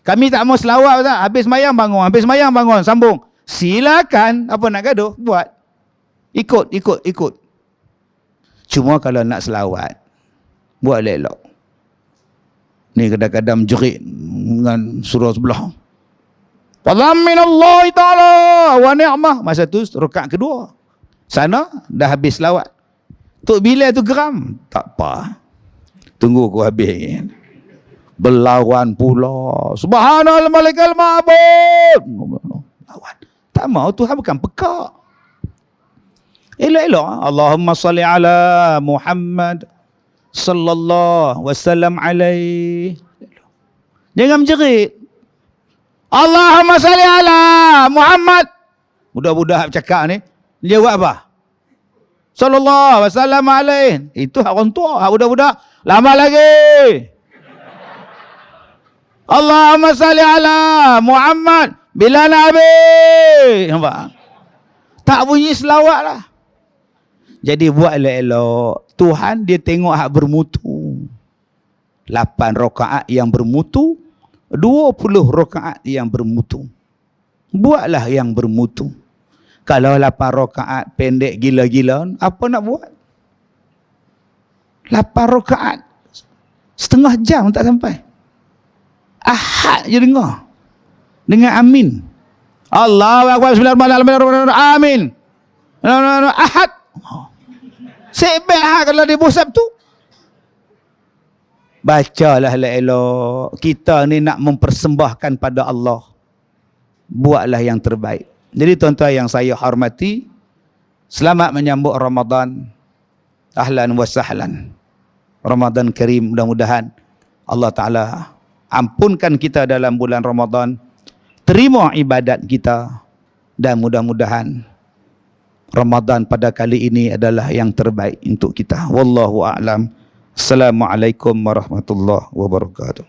Kami tak mau selawat, Ustaz. Habis mayang bangun. Habis mayang bangun. Sambung. Silakan. Apa nak gaduh? Buat. Ikut. Cuma kalau nak selawat, buat elok. Ni kadang-kadang jerit dengan surah sebelah. Fadlan min Allah Ta'ala wa ni'mah. Masa tu rakaat kedua. Sana dah habis selawat. Tok Bilal tu geram. Tak apa. Tunggu aku habis. Berlawan pula. Subhanal malikal ma'bud. Lawan. Tak mau, Tuhan bukan pekak. Elok-elok. Allahumma salli ala Muhammad sallallahu wasallam alaih. Jangan menjerit. Allahumma salli ala Muhammad. Budak-budak cakap ni, dia buat apa? Sallallahu wasallam alaih. Itu hak orang tua, hak budak-budak. Lama lagi. Allahumma salli ala Muhammad bila Nabi. Nampak? Tak bunyi selawat lah. Jadi buat elok-elok. Tuhan dia tengok hak bermutu. 8 rakaat yang bermutu, 20 rakaat yang bermutu. Buatlah yang bermutu. Kalau 8 rakaat pendek gila-gila, apa nak buat? 8 rakaat setengah jam tak sampai. Ahad je dengar. Dengan amin. Allahu akbar, bismillahirrahmanirrahim. Amin. Ahad. Sebab ahad kalau dia bosan tu. Bacalah elok-elok. Kita ni nak mempersembahkan pada Allah. Buatlah yang terbaik. Jadi tuan-tuan yang saya hormati, selamat menyambut Ramadan. Ahlan wa sahlan. Ramadan Karim, mudah-mudahan Allah Ta'ala ampunkan kita dalam bulan Ramadan. Terima ibadat kita. Dan mudah-mudahan Ramadan pada kali ini adalah yang terbaik untuk kita. Wallahu a'lam. Assalamualaikum warahmatullahi wabarakatuh.